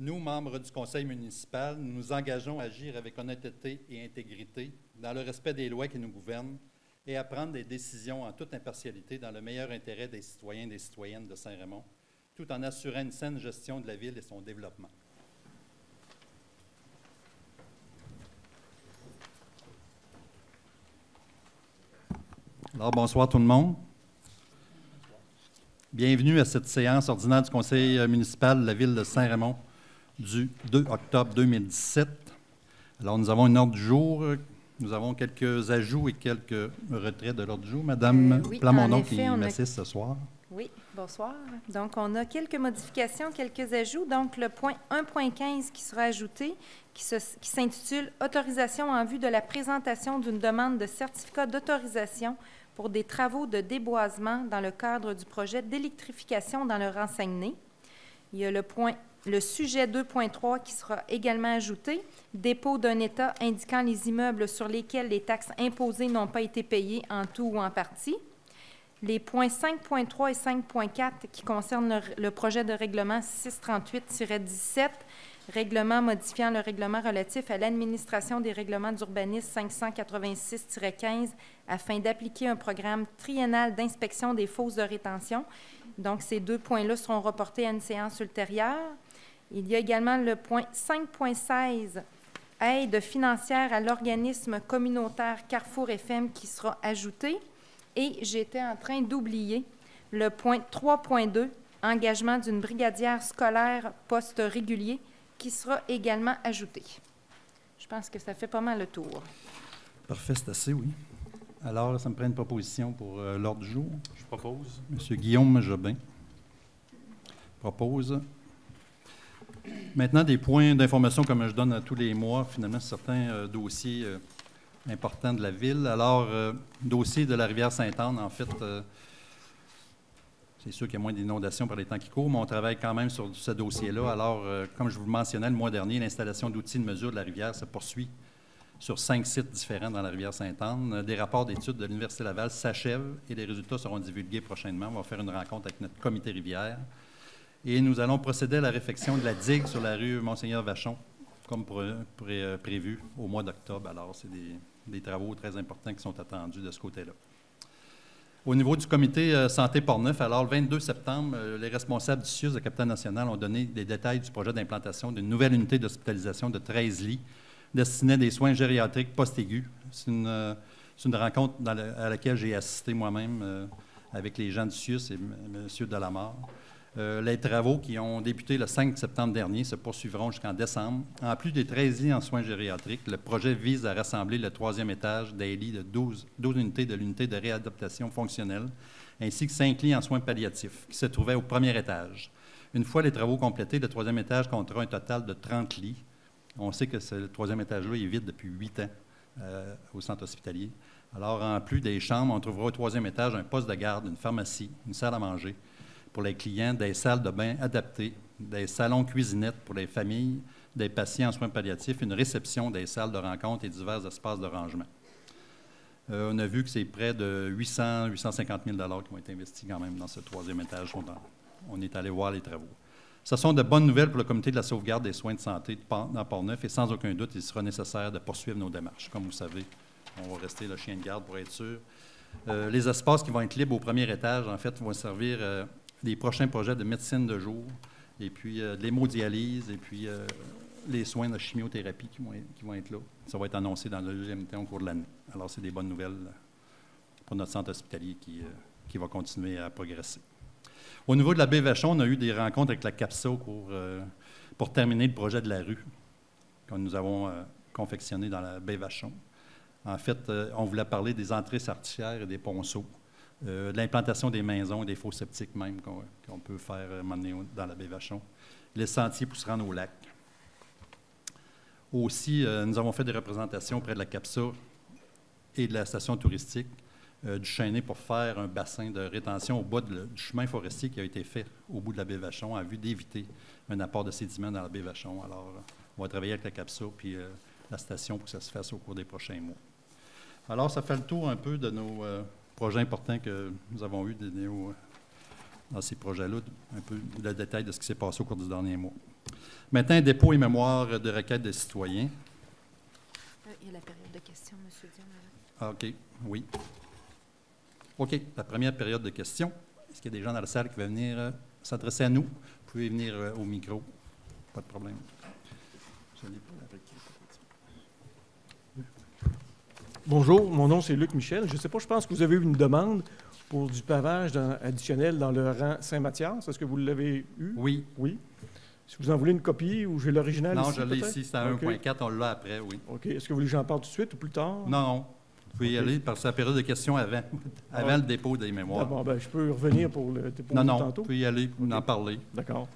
Nous, membres du conseil municipal, nous nous engageons à agir avec honnêteté et intégrité dans le respect des lois qui nous gouvernent et à prendre des décisions en toute impartialité dans le meilleur intérêt des citoyens et des citoyennes de Saint-Raymond, tout en assurant une saine gestion de la ville et son développement. Alors, bonsoir tout le monde. Bienvenue à cette séance ordinaire du conseil municipal de la ville de Saint-Raymond du 2 octobre 2017. Alors, nous avons une ordre du jour. Nous avons quelques ajouts et quelques retraits de l'ordre du jour. Madame Oui, Plamondon qui m'assiste ce soir. Oui, bonsoir. Donc, on a quelques modifications, quelques ajouts. Donc, le point 1.15 qui sera ajouté, qui s'intitule « Autorisation en vue de la présentation d'une demande de certificat d'autorisation pour des travaux de déboisement dans le cadre du projet d'électrification dans le Rancegney ». Il y a le sujet 2.3 qui sera également ajouté, « Dépôt d'un état indiquant les immeubles sur lesquels les taxes imposées n'ont pas été payées en tout ou en partie ». Les points 5.3 et 5.4 qui concernent le projet de règlement 638-17, règlement modifiant le règlement relatif à l'administration des règlements d'urbanisme 586-15 afin d'appliquer un programme triennal d'inspection des fosses de rétention. Donc, ces deux points-là seront reportés à une séance ultérieure. Il y a également le point 5.16, aide financière à l'organisme communautaire Carrefour FM qui sera ajouté. Et j'étais en train d'oublier le point 3.2, engagement d'une brigadière scolaire poste régulier, qui sera également ajouté. Je pense que ça fait pas mal le tour. Parfait, c'est assez, oui. Alors, ça me prend une proposition pour l'ordre du jour. Je propose. Monsieur Guillaume Jobin propose. Maintenant, des points d'information comme je donne à tous les mois, finalement, certains dossiers important de la ville. Alors, dossier de la rivière Sainte-Anne, en fait, c'est sûr qu'il y a moins d'inondations par les temps qui courent, mais on travaille quand même sur ce dossier-là. Alors, comme je vous le mentionnais le mois dernier, l'installation d'outils de mesure de la rivière se poursuit sur 5 sites différents dans la rivière Sainte-Anne. Des rapports d'études de l'Université Laval s'achèvent et les résultats seront divulgués prochainement. On va faire une rencontre avec notre comité rivière. Et nous allons procéder à la réfection de la digue sur la rue Monseigneur-Vachon, comme prévu au mois d'octobre. Alors, c'est des travaux très importants qui sont attendus de ce côté-là. Au niveau du comité Santé Portneuf, alors le 22 septembre, les responsables du CIUS de Capitale-Nationale ont donné des détails du projet d'implantation d'une nouvelle unité d'hospitalisation de 13 lits destinée à des soins gériatriques post-aigus. C'est une rencontre à laquelle j'ai assisté moi-même avec les gens du CIUS et M. Delamare. Les travaux qui ont débuté le 5 septembre dernier se poursuivront jusqu'en décembre. En plus des 13 lits en soins gériatriques, le projet vise à rassembler le 3e étage des lits de 12 unités de l'unité de réadaptation fonctionnelle, ainsi que 5 lits en soins palliatifs, qui se trouvaient au 1er étage. Une fois les travaux complétés, le 3e étage comptera un total de 30 lits. On sait que le 3e étage-là est vide depuis 8 ans au centre hospitalier. Alors, en plus des chambres, on trouvera au 3e étage un poste de garde, une pharmacie, une salle à manger pour les clients, des salles de bain adaptées, des salons cuisinettes pour les familles, des patients en soins palliatifs, une réception, des salles de rencontre et divers espaces de rangement. On a vu que c'est près de 850 000 $ qui ont été investis quand même dans ce 3e étage. On est allé voir les travaux. Ce sont de bonnes nouvelles pour le comité de la sauvegarde des soins de santé dans Portneuf et sans aucun doute, il sera nécessaire de poursuivre nos démarches. Comme vous savez, on va rester le chien de garde pour être sûr. Les espaces qui vont être libres au 1er étage, en fait, vont servir les prochains projets de médecine de jour, et puis de l'hémodialyse, et puis les soins de chimiothérapie qui vont être là. Ça va être annoncé dans le 2e temps au cours de l'année. Alors, c'est des bonnes nouvelles pour notre centre hospitalier qui va continuer à progresser. Au niveau de la baie Vachon, on a eu des rencontres avec la CAPSA pour terminer le projet de la rue que nous avons confectionné dans la baie Vachon. En fait, on voulait parler des entrées sartières et des ponceaux. De l'implantation des maisons et des faux septiques même qu'on peut faire dans la baie Vachon. Les sentiers pour se rendre au lac. Aussi, nous avons fait des représentations près de la CAPSA et de la station touristique du Chêné pour faire un bassin de rétention au bas du chemin forestier qui a été fait au bout de la baie Vachon en vue d'éviter un apport de sédiments dans la baie Vachon. Alors, on va travailler avec la CAPSA puis la station pour que ça se fasse au cours des prochains mois. Alors, ça fait le tour un peu de nos projets importants que nous avons eus, de nos dans ces projets-là, un peu le détail de ce qui s'est passé au cours du dernier mois. Maintenant, dépôt et mémoire de requêtes des citoyens. Il y a la période de questions, M. Dion. Ah, OK, oui. OK, la première période de questions. Est-ce qu'il y a des gens dans la salle qui veulent venir s'adresser à nous? Vous pouvez venir au micro. Pas de problème. Bonjour, mon nom c'est Luc Michel. Je ne sais pas, je pense que vous avez eu une demande pour du pavage additionnel dans le rang Saint-Mathias. Est-ce que vous l'avez eu? Oui. Oui. Si vous en voulez une copie ou j'ai l'original ici? Non, je l'ai ici, c'est à OK. 1.4, on l'a après, oui. OK. Est-ce que vous voulez que j'en parle tout de suite ou plus tard? Non, vous pouvez y OK. aller parce que c'est la période de questions avant le dépôt des mémoires. Bon, ben, je peux revenir pour le dépôt Non, tantôt? vous pouvez y aller, OK. en parler. D'accord.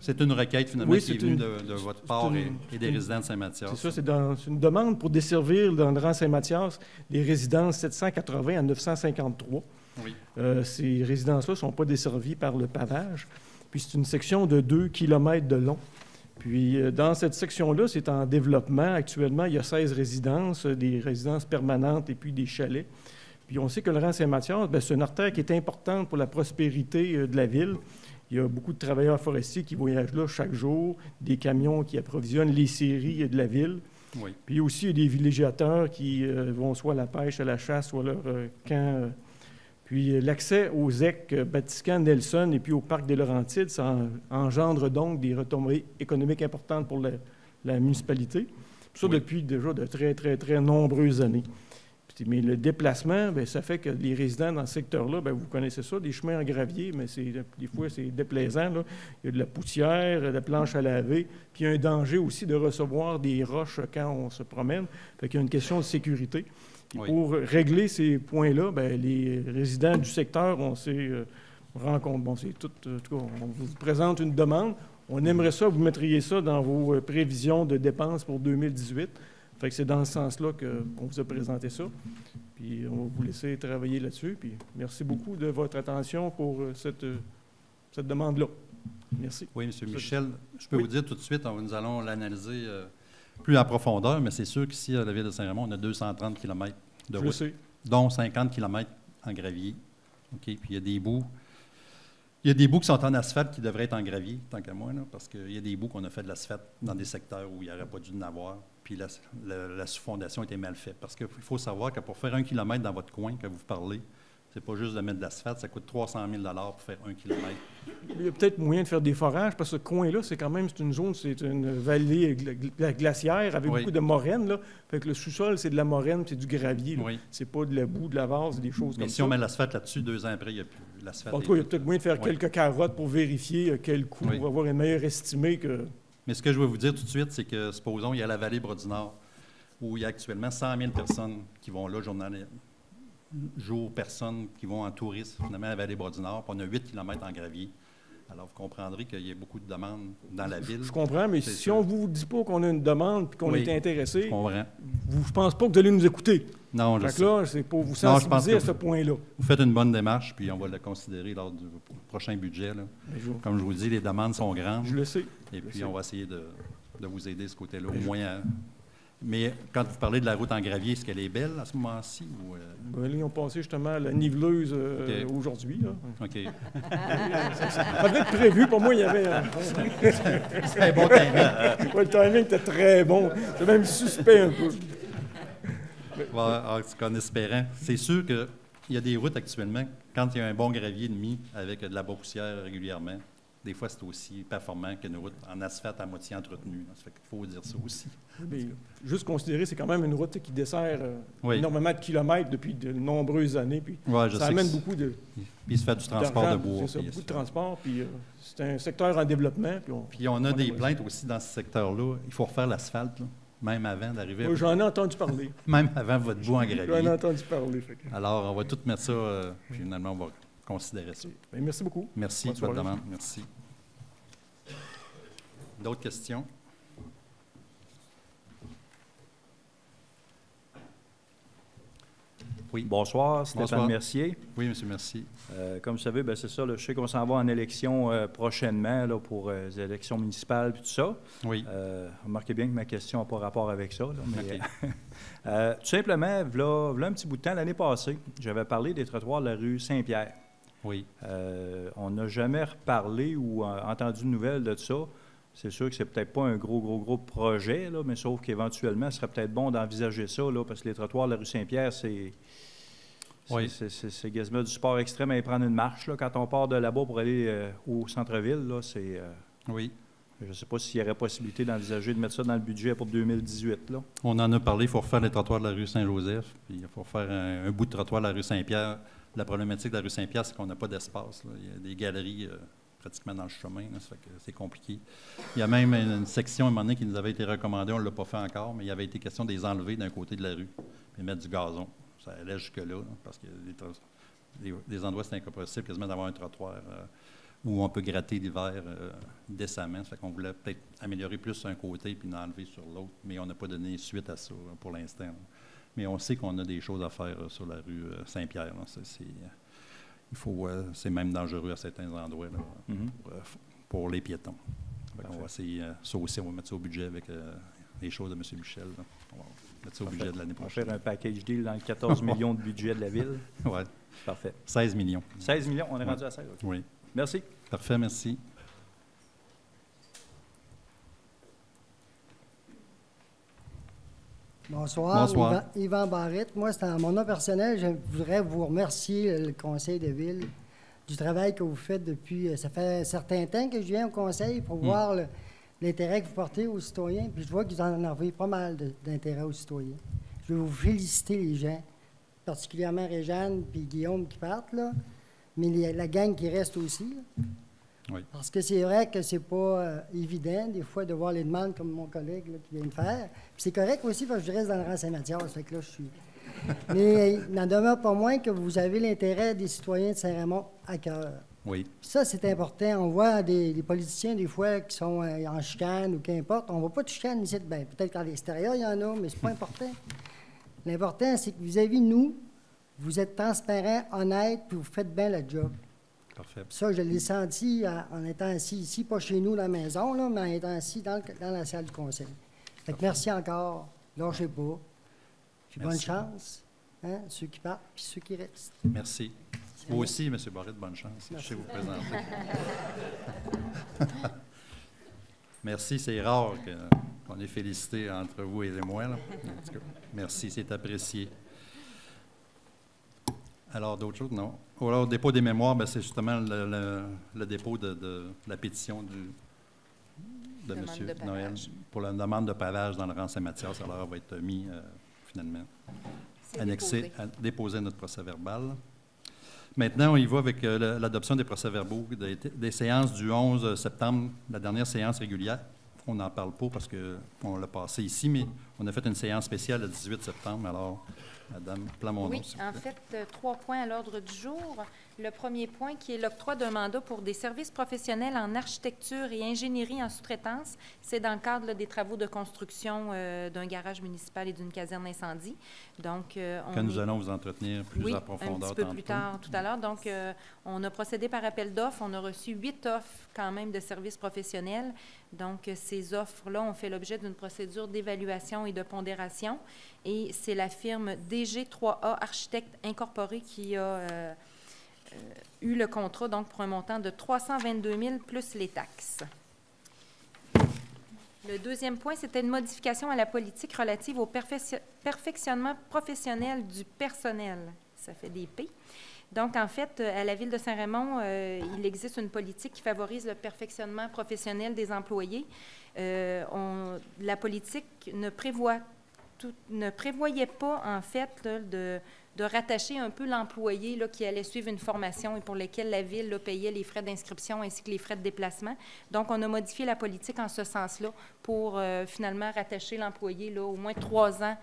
C'est une requête, finalement, oui, qui est venue de votre part et des résidents de Saint-Mathias. C'est ça, c'est une demande pour desservir dans le rang Saint-Mathias des résidences 780 à 953. Oui. Ces résidences-là ne sont pas desservies par le pavage. Puis c'est une section de 2 km de long. Puis dans cette section-là, c'est en développement. Actuellement, il y a 16 résidences, des résidences permanentes et puis des chalets. Puis on sait que le rang Saint-Mathias, c'est une artère qui est importante pour la prospérité de la ville. Il y a beaucoup de travailleurs forestiers qui voyagent là chaque jour, des camions qui approvisionnent les scieries de la ville. Oui. Puis aussi, il y a des villégiateurs qui vont soit à la pêche, à la chasse, ou à leur camp. Puis l'accès aux ZEC Batiscan, Nelson et puis au parc des Laurentides, ça engendre donc des retombées économiques importantes pour la municipalité. Ça, Oui. depuis déjà de très, très, très nombreuses années. Mais le déplacement, bien, ça fait que les résidents dans ce secteur-là, bien, vous connaissez ça, des chemins en gravier, mais des fois, c'est déplaisant, là. Il y a de la poussière, de la planche à laver, puis il y a un danger aussi de recevoir des roches quand on se promène. Fait qu'il y a une question de sécurité. Et Oui. pour régler ces points-là, bien, les résidents du secteur, on s'est rencontrés. Bon, c'est tout, en tout cas, on vous présente une demande. On aimerait ça, vous mettriez ça dans vos prévisions de dépenses pour 2018. Fait que c'est dans ce sens-là qu'on vous a présenté ça. Puis on va vous laisser travailler là-dessus. Puis merci beaucoup de votre attention pour cette demande-là. Merci. Oui, M. Michel, je peux Oui. vous dire tout de suite, nous allons l'analyser plus en profondeur, mais c'est sûr qu'ici, à la ville de Saint-Raymond, on a 230 km de Je le route, sais. dont 50 km en gravier. OK? Puis il y a des bouts. Il y a des bouts qui sont en asphalte qui devraient être en gravier, tant qu'à moi, là, parce qu'il y a des bouts qu'on a fait de l'asphalte dans des secteurs où il n'y aurait pas dû en avoir. Puis la sous-fondation était mal faite. Parce qu'il faut savoir que pour faire 1 kilomètre dans votre coin que vous parlez, c'est pas juste de mettre de l'asphalte, ça coûte 300 000 pour faire 1 kilomètre. Il y a peut-être moyen de faire des forages, parce que ce coin-là, c'est quand même une zone, c'est une vallée glaciaire avec Oui. beaucoup de moraines. Là. Fait que le sous-sol, c'est de la moraine, c'est du gravier. Là. Oui. C'est pas de la boue, de la vase, des choses Mais comme si ça. on met l'asphalte là-dessus, 2 ans après, il n'y a plus l'asphalte. En tout cas, il y a peut-être moyen de faire Oui. quelques carottes pour vérifier quel coût, Oui. pour avoir une meilleure estimée que... Mais ce que je vais vous dire tout de suite, c'est que, supposons, il y a la vallée Bras-du-Nord, où il y a actuellement 100 000 personnes qui vont là, personnes qui vont en tourisme, finalement, à la vallée Bras-du-Nord, puis on a 8 km en gravier. Alors, vous comprendrez qu'il y a beaucoup de demandes dans la ville. Je comprends, mais C'est si sûr. on ne vous dit pas qu'on a une demande et qu'on Oui. est intéressé, Je comprends. je ne pense pas que vous allez nous écouter. Non, je Fait que sais. là, c'est pour vous Non, je pense sensibiliser que à ce point-là. Vous faites une bonne démarche, puis on va le considérer lors du prochain budget, là. Mais Comme je vous dis, les demandes sont grandes, je le sais. et puis sais. on va essayer de vous aider de ce côté-là, au moins. Mais quand vous parlez de la route en gravier, est-ce qu'elle est belle à ce moment-ci? Ou, Ben, là, ils ont passé justement la niveleuse OK. aujourd'hui. Là. OK. Ça devait être prévu. Pour moi, il y avait... C'est un bon timing. Ouais, le timing était très bon. C'est même suspect un peu. En espérant. C'est sûr qu'il y a des routes actuellement, quand il y a un bon gravier de mis avec de la poussière régulièrement, des fois, c'est aussi performant qu'une route en asphalte à moitié entretenue. Ça fait qu'il faut dire ça aussi. Mais juste considérer, c'est quand même une route qui dessert Oui. énormément de kilomètres depuis de nombreuses années. Puis Ouais, je ça sais amène que beaucoup de... Puis il se fait du transport de d'argent. bois. C'est ça, puis beaucoup de transport. Puis c'est un secteur en développement. Puis on a des plaintes aussi dans ce secteur-là. Il faut refaire l'asphalte, là, même avant d'arriver. Moi, j'en ai entendu parler. Même avant votre bout en J'en ai gravier. entendu parler. Fait que... Alors, on va tout mettre ça, puis finalement, on va considérer ça. Ben, merci beaucoup. Merci Bonne de votre soirée. demande. Merci. D'autres questions? Oui. Bonsoir, Stéphane Bonsoir. Mercier. Oui, monsieur, merci. Comme vous savez, ben, c'est ça, là, je sais qu'on s'en va en élection prochainement là, pour les élections municipales et tout ça. Oui. Remarquez bien que ma question n'a pas rapport avec ça. Là, mais, OK. tout simplement, v'là un petit bout de temps, l'année passée, j'avais parlé des trottoirs de la rue Saint-Pierre. Oui. On n'a jamais reparlé ou entendu de nouvelles de ça. C'est sûr que c'est peut-être pas un gros projet, là, mais sauf qu'éventuellement, ce serait peut-être bon d'envisager ça, là, parce que les trottoirs de la rue Saint-Pierre, c'est quasiment du sport extrême à y prendre une marche. Là. Quand on part de là-bas pour aller au centre-ville, là, c'est... Oui. Je ne sais pas s'il y aurait possibilité d'envisager de mettre ça dans le budget pour 2018. Là. On en a parlé, il faut refaire les trottoirs de la rue Saint-Joseph, puis il faut faire un bout de trottoir de la rue Saint-Pierre. La problématique de la rue Saint-Pierre, c'est qu'on n'a pas d'espace. Là. Il y a des galeries pratiquement dans le chemin, là, ça fait que c'est compliqué. Il y a même une section, à un moment donné, qui nous avait été recommandée, on ne l'a pas fait encore, mais il y avait été question de les enlever d'un côté de la rue et mettre du gazon. Ça allait jusque-là, là, parce que des endroits, c'est impossible quasiment d'avoir un trottoir où on peut gratter l'hiver décemment. Ça fait qu'on voulait peut-être améliorer plus un côté puis enlever sur l'autre, mais on n'a pas donné suite à ça pour l'instant. Là. Mais on sait qu'on a des choses à faire sur la rue Saint-Pierre. C'est même dangereux à certains endroits là, pour les piétons. On va essayer ça aussi, on va mettre ça au budget avec les choses de M. Michel. Là. On va mettre ça au budget de l'année prochaine. On va faire un package deal dans les 14 millions de budget de la ville. Oui. Parfait. 16 millions. 16 millions, on est rendu à 16. Okay. Oui. Merci. Parfait, merci. Bonsoir. Bonsoir. Yvan Barrette. Moi, c'est à mon nom personnel. Je voudrais vous remercier, le Conseil de ville, du travail que vous faites depuis... Ça fait un certain temps que je viens au Conseil pour voir l'intérêt que vous portez aux citoyens. Puis je vois que vous en avez pas mal d'intérêt aux citoyens. Je veux vous féliciter, les gens, particulièrement Réjeanne puis Guillaume qui partent, là, mais la gang qui reste aussi. Là. Oui. Parce que c'est vrai que c'est pas évident, des fois, de voir les demandes comme mon collègue là, qui vient de faire. Puis c'est correct aussi parce que je reste dans le rang Saint-Mathias, fait que là, je suis... Mais il n'en demeure pas moins que vous avez l'intérêt des citoyens de Saint-Raymond à cœur. Oui. Puis ça, c'est important. On voit des politiciens, des fois, qui sont en chicane ou qu'importe. On ne voit pas de chicane ici. Bien, peut-être qu'à l'extérieur, il y en a, mais c'est pas important. L'important, c'est que vis-à-vis de nous, vous êtes transparent, honnête, puis vous faites bien le job. Parfait. Puis ça, je l'ai senti en étant assis ici, pas chez nous, dans la maison, là, mais en étant assis dans la salle du conseil. Fait que merci encore. Lâchez pas. Puis bonne chance, hein, ceux qui partent puis ceux qui restent. Merci. Vous aussi, M. Barrette, bonne chance. Merci. Je sais vous présenter. Merci. C'est rare qu'on ait félicité entre vous et moi. Là. En tout cas, merci, c'est apprécié. Alors, d'autres choses? Non. Alors, au dépôt des mémoires, bien, c'est justement le dépôt de la pétition de M. Noël pour la demande de pavage dans le rang Saint-Mathias. Alors, elle va être mise, finalement, annexée, déposée à notre procès-verbal. Maintenant, on y va avec l'adoption des procès-verbaux des séances du 11 septembre, la dernière séance régulière. On n'en parle pas parce qu'on l'a passé ici, mais on a fait une séance spéciale le 18 septembre. Alors, Mme Plamondon. Oui, en fait, 3 points à l'ordre du jour. Le premier point qui est l'octroi d'un mandat pour des services professionnels en architecture et ingénierie en sous-traitance. C'est dans le cadre là, des travaux de construction d'un garage municipal et d'une caserne incendie. Donc, nous allons vous entretenir plus en profondeur un petit peu plus tard, tout à l'heure. Donc, on a procédé par appel d'offres. On a reçu 8 offres quand même de services professionnels. Donc, ces offres-là ont fait l'objet d'une procédure d'évaluation et de pondération. Et c'est la firme DG3A Architectes Incorporé qui a eu le contrat, donc pour un montant de 322 000 plus les taxes. Le deuxième point, c'était une modification à la politique relative au perfectionnement professionnel du personnel. Ça fait des P. Donc, en fait, à la Ville de Saint-Raymond, il existe une politique qui favorise le perfectionnement professionnel des employés. La politique ne prévoyait pas, en fait, là, de rattacher un peu l'employé là, qui allait suivre une formation et pour lesquelles la Ville là, payait les frais d'inscription ainsi que les frais de déplacement. Donc, on a modifié la politique en ce sens-là pour finalement rattacher l'employé là, au moins 3 ans,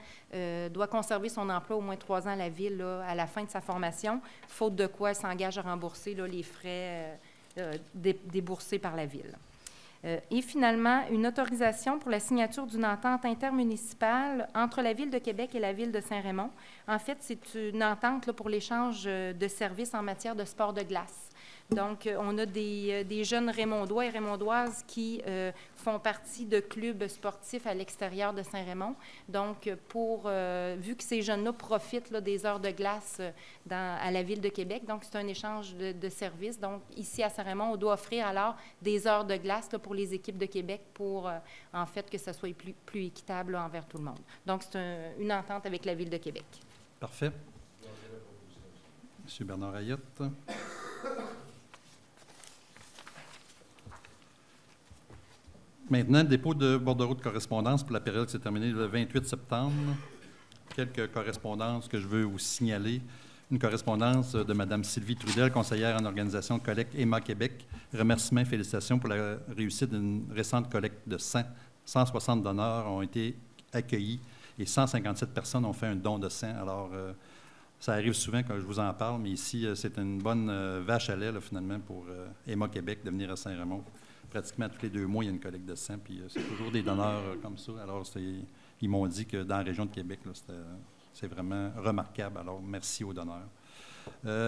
doit conserver son emploi au moins 3 ans à la Ville là, à la fin de sa formation, faute de quoi elle s'engage à rembourser là, les frais déboursés par la Ville. Et finalement, une autorisation pour la signature d'une entente intermunicipale entre la Ville de Québec et la Ville de Saint-Raymond. En fait, c'est une entente là, pour l'échange de services en matière de sport de glace. Donc, on a des jeunes Raymondois et Raymondoises qui font partie de clubs sportifs à l'extérieur de Saint-Raymond. Donc, vu que ces jeunes-là profitent là, des heures de glace à la Ville de Québec, donc c'est un échange de services. Donc, ici à Saint-Raymond, on doit offrir alors des heures de glace là, pour les équipes de Québec pour, en fait, que ça soit plus équitable là, envers tout le monde. Donc, c'est une entente avec la Ville de Québec. Parfait. M. Bernard Ayotte. Maintenant, le dépôt de bordereau de correspondance pour la période qui s'est terminée le 28 septembre. Quelques correspondances que je veux vous signaler. Une correspondance de Mme Sylvie Trudel, conseillère en organisation de collecte EMA Québec. Remerciements et félicitations pour la réussite d'une récente collecte de sang. 160 donneurs ont été accueillis et 157 personnes ont fait un don de sang. Alors, ça arrive souvent quand je vous en parle, mais ici, c'est une bonne vache à lait, là, finalement, pour EMA Québec de venir à Saint-Raymond. Pratiquement tous les 2 mois, il y a une collecte de sang, puis c'est toujours des donneurs comme ça. Alors, ils m'ont dit que dans la région de Québec, là, c'est vraiment remarquable. Alors, merci aux donneurs.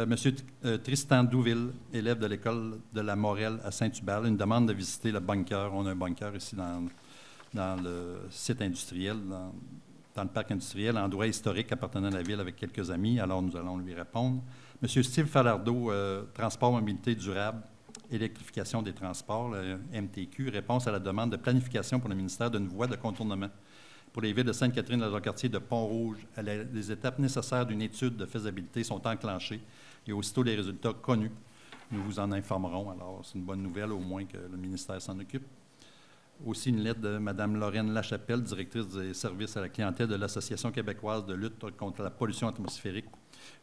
Monsieur Tristan Douville, élève de l'école de la Morelle à Saint-Hubert, une demande de visiter le bunker. On a un bunker ici dans le site industriel, dans le parc industriel, endroit historique appartenant à la ville avec quelques amis. Alors, nous allons lui répondre. Monsieur Steve Falardeau, Transport Mobilité durable, électrification des transports, le MTQ, réponse à la demande de planification pour le ministère d'une voie de contournement pour les villes de Sainte-Catherine, de quartier de Pont-Rouge. Les étapes nécessaires d'une étude de faisabilité sont enclenchées et aussitôt les résultats connus, nous vous en informerons. Alors, c'est une bonne nouvelle, au moins que le ministère s'en occupe. Aussi une lettre de Mme Lorraine Lachapelle, directrice des services à la clientèle de l'Association québécoise de lutte contre la pollution atmosphérique.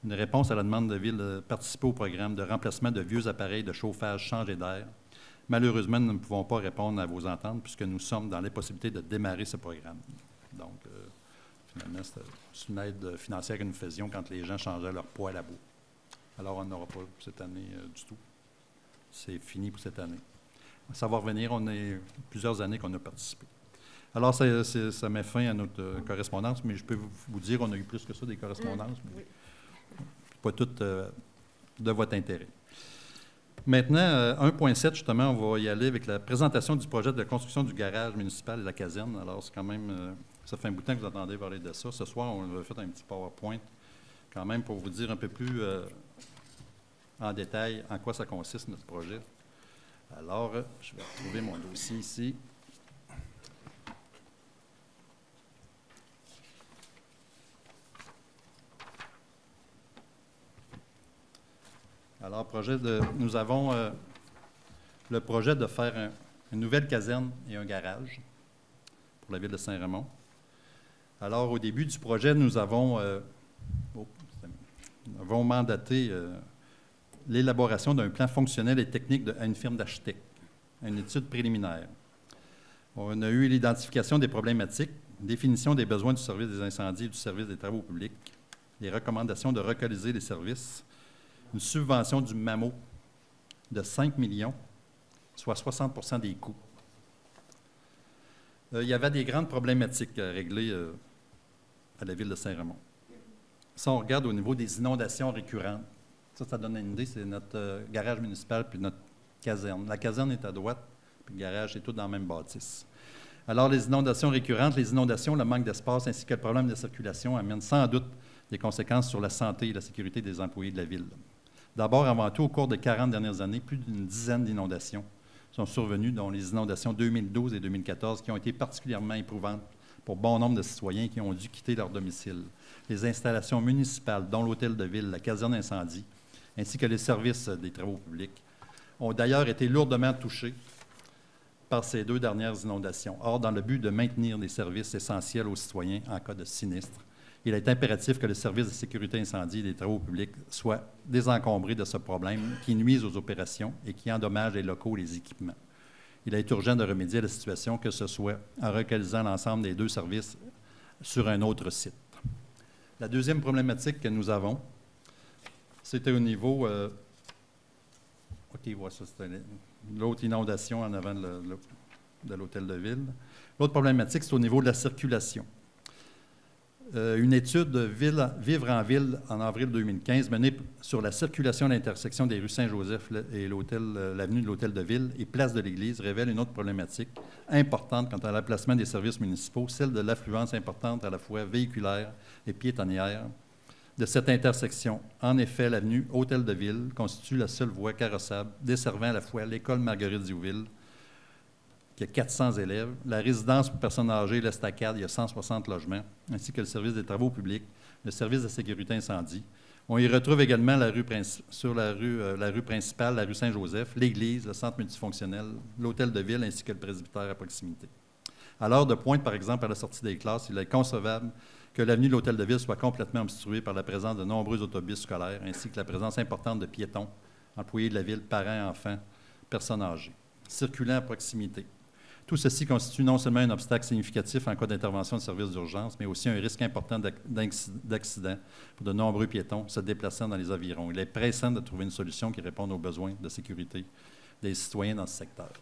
Une réponse à la demande de ville de participer au programme de remplacement de vieux appareils de chauffage changé d'air. Malheureusement, nous ne pouvons pas répondre à vos attentes puisque nous sommes dans l'impossibilité de démarrer ce programme. Donc, finalement, c'est une aide financière que nous faisions quand les gens changeaient leur poids à la boue. Alors, on n'aura pas cette année du tout. C'est fini pour cette année. Ça va revenir. On est plusieurs années qu'on a participé. Alors, ça met fin à notre correspondance, mais je peux vous dire qu'on a eu plus que ça des correspondances, mais pas toutes de votre intérêt. Maintenant, 1.7, justement, on va y aller avec la présentation du projet de construction du garage municipal et de la caserne. Alors, c'est quand même, ça fait un bout de temps que vous entendez parler de ça. Ce soir, on a fait un petit PowerPoint, quand même, pour vous dire un peu plus en détail en quoi ça consiste, notre projet. Alors, je vais retrouver mon dossier ici. Alors, nous avons le projet de faire une nouvelle caserne et un garage pour la ville de Saint-Raymond. Alors, au début du projet, nous avons mandaté l'élaboration d'un plan fonctionnel et technique à une firme d'architectes, une étude préliminaire. On a eu l'identification des problématiques, définition des besoins du service des incendies et du service des travaux publics, les recommandations de relocaliser les services, une subvention du MAMO de 5 millions, soit 60 des coûts. Il y avait des grandes problématiques à régler à la ville de Saint-Raymond. Si on regarde au niveau des inondations récurrentes, ça donne une idée, c'est notre garage municipal puis notre caserne. La caserne est à droite, puis le garage est tout dans la même bâtisse. Alors, les inondations récurrentes, les inondations, le manque d'espace ainsi que le problème de circulation amènent sans doute des conséquences sur la santé et la sécurité des employés de la ville. D'abord, avant tout, au cours des 40 dernières années, plus d'une dizaine d'inondations sont survenues, dont les inondations 2012 et 2014, qui ont été particulièrement éprouvantes pour bon nombre de citoyens qui ont dû quitter leur domicile. Les installations municipales, dont l'hôtel de ville, la caserne incendie, ainsi que les services des travaux publics, ont d'ailleurs été lourdement touchés par ces 2 dernières inondations. Or, dans le but de maintenir des services essentiels aux citoyens en cas de sinistre, il est impératif que le service de sécurité incendie et des travaux publics soit désencombré de ce problème qui nuise aux opérations et qui endommage les locaux et les équipements. Il est urgent de remédier à la situation, que ce soit en relocalisant l'ensemble des 2 services sur un autre site. La deuxième problématique que nous avons, c'était au niveau... OK, voilà, ça, c'était l'autre inondation en avant de l'hôtel de ville. L'autre problématique, c'est au niveau de la circulation. une étude de Vivre en ville en avril 2015 menée sur la circulation à l'intersection des rues Saint-Joseph et l'avenue de l'Hôtel de Ville et place de l'Église révèle une autre problématique importante quant à l'emplacement des services municipaux, celle de l'affluence importante à la fois véhiculaire et piétonnière de cette intersection. En effet, l'avenue Hôtel de Ville constitue la seule voie carrossable desservant à la fois l'école Marguerite-Diouville, qui a 400 élèves, la résidence pour personnes âgées, l'Estacade, il y a 160 logements, ainsi que le service des travaux publics, le service de sécurité incendie. On y retrouve également la rue principale, la rue Saint-Joseph, l'église, le centre multifonctionnel, l'hôtel de ville, ainsi que le presbytère à proximité. À l'heure de pointe, par exemple, à la sortie des classes, il est concevable que l'avenue de l'hôtel de ville soit complètement obstruée par la présence de nombreux autobus scolaires, ainsi que la présence importante de piétons, employés de la ville, parents, enfants, personnes âgées, circulant à proximité. Tout ceci constitue non seulement un obstacle significatif en cas d'intervention de services d'urgence, mais aussi un risque important d'accident pour de nombreux piétons se déplaçant dans les environs. Il est pressant de trouver une solution qui réponde aux besoins de sécurité des citoyens dans ce secteur.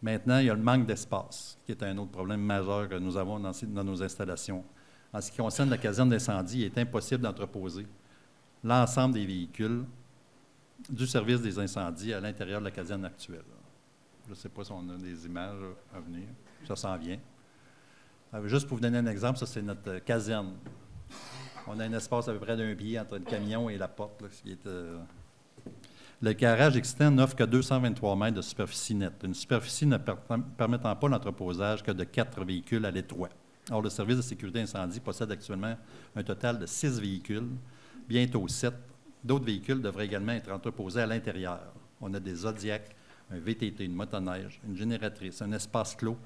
Maintenant, il y a le manque d'espace, qui est un autre problème majeur que nous avons dans nos installations. En ce qui concerne la caserne d'incendie, il est impossible d'entreposer l'ensemble des véhicules du service des incendies à l'intérieur de la caserne actuelle. Je ne sais pas si on a des images à venir. Ça s'en vient. Juste pour vous donner un exemple, ça, c'est notre caserne. On a un espace à peu près d'un pied entre le camion et la porte. Là, qui est, Le garage externe n'offre que 223 mètres de superficie nette, une superficie ne permettant pas l'entreposage que de 4 véhicules à l'étroit. Or, le service de sécurité incendie possède actuellement un total de 6 véhicules, bientôt 7. D'autres véhicules devraient également être entreposés à l'intérieur. On a des Zodiac, un VTT, une motoneige, une génératrice, un espace clos,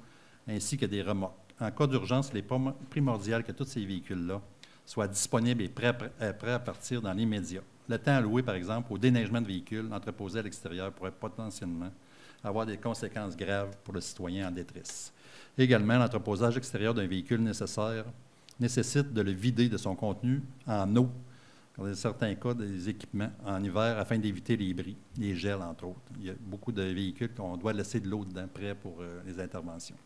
ainsi que des remorques. En cas d'urgence, il est primordial que tous ces véhicules-là soient disponibles et prêts à partir dans l'immédiat. Le temps alloué, par exemple, au déneigement de véhicules entreposés à l'extérieur pourrait potentiellement avoir des conséquences graves pour le citoyen en détresse. Également, l'entreposage extérieur d'un véhicule nécessite de le vider de son contenu en eau, dans certains cas, des équipements en hiver, afin d'éviter les bris, les gels, entre autres. Il y a beaucoup de véhicules qu'on doit laisser de l'eau dedans, prêts pour les interventions.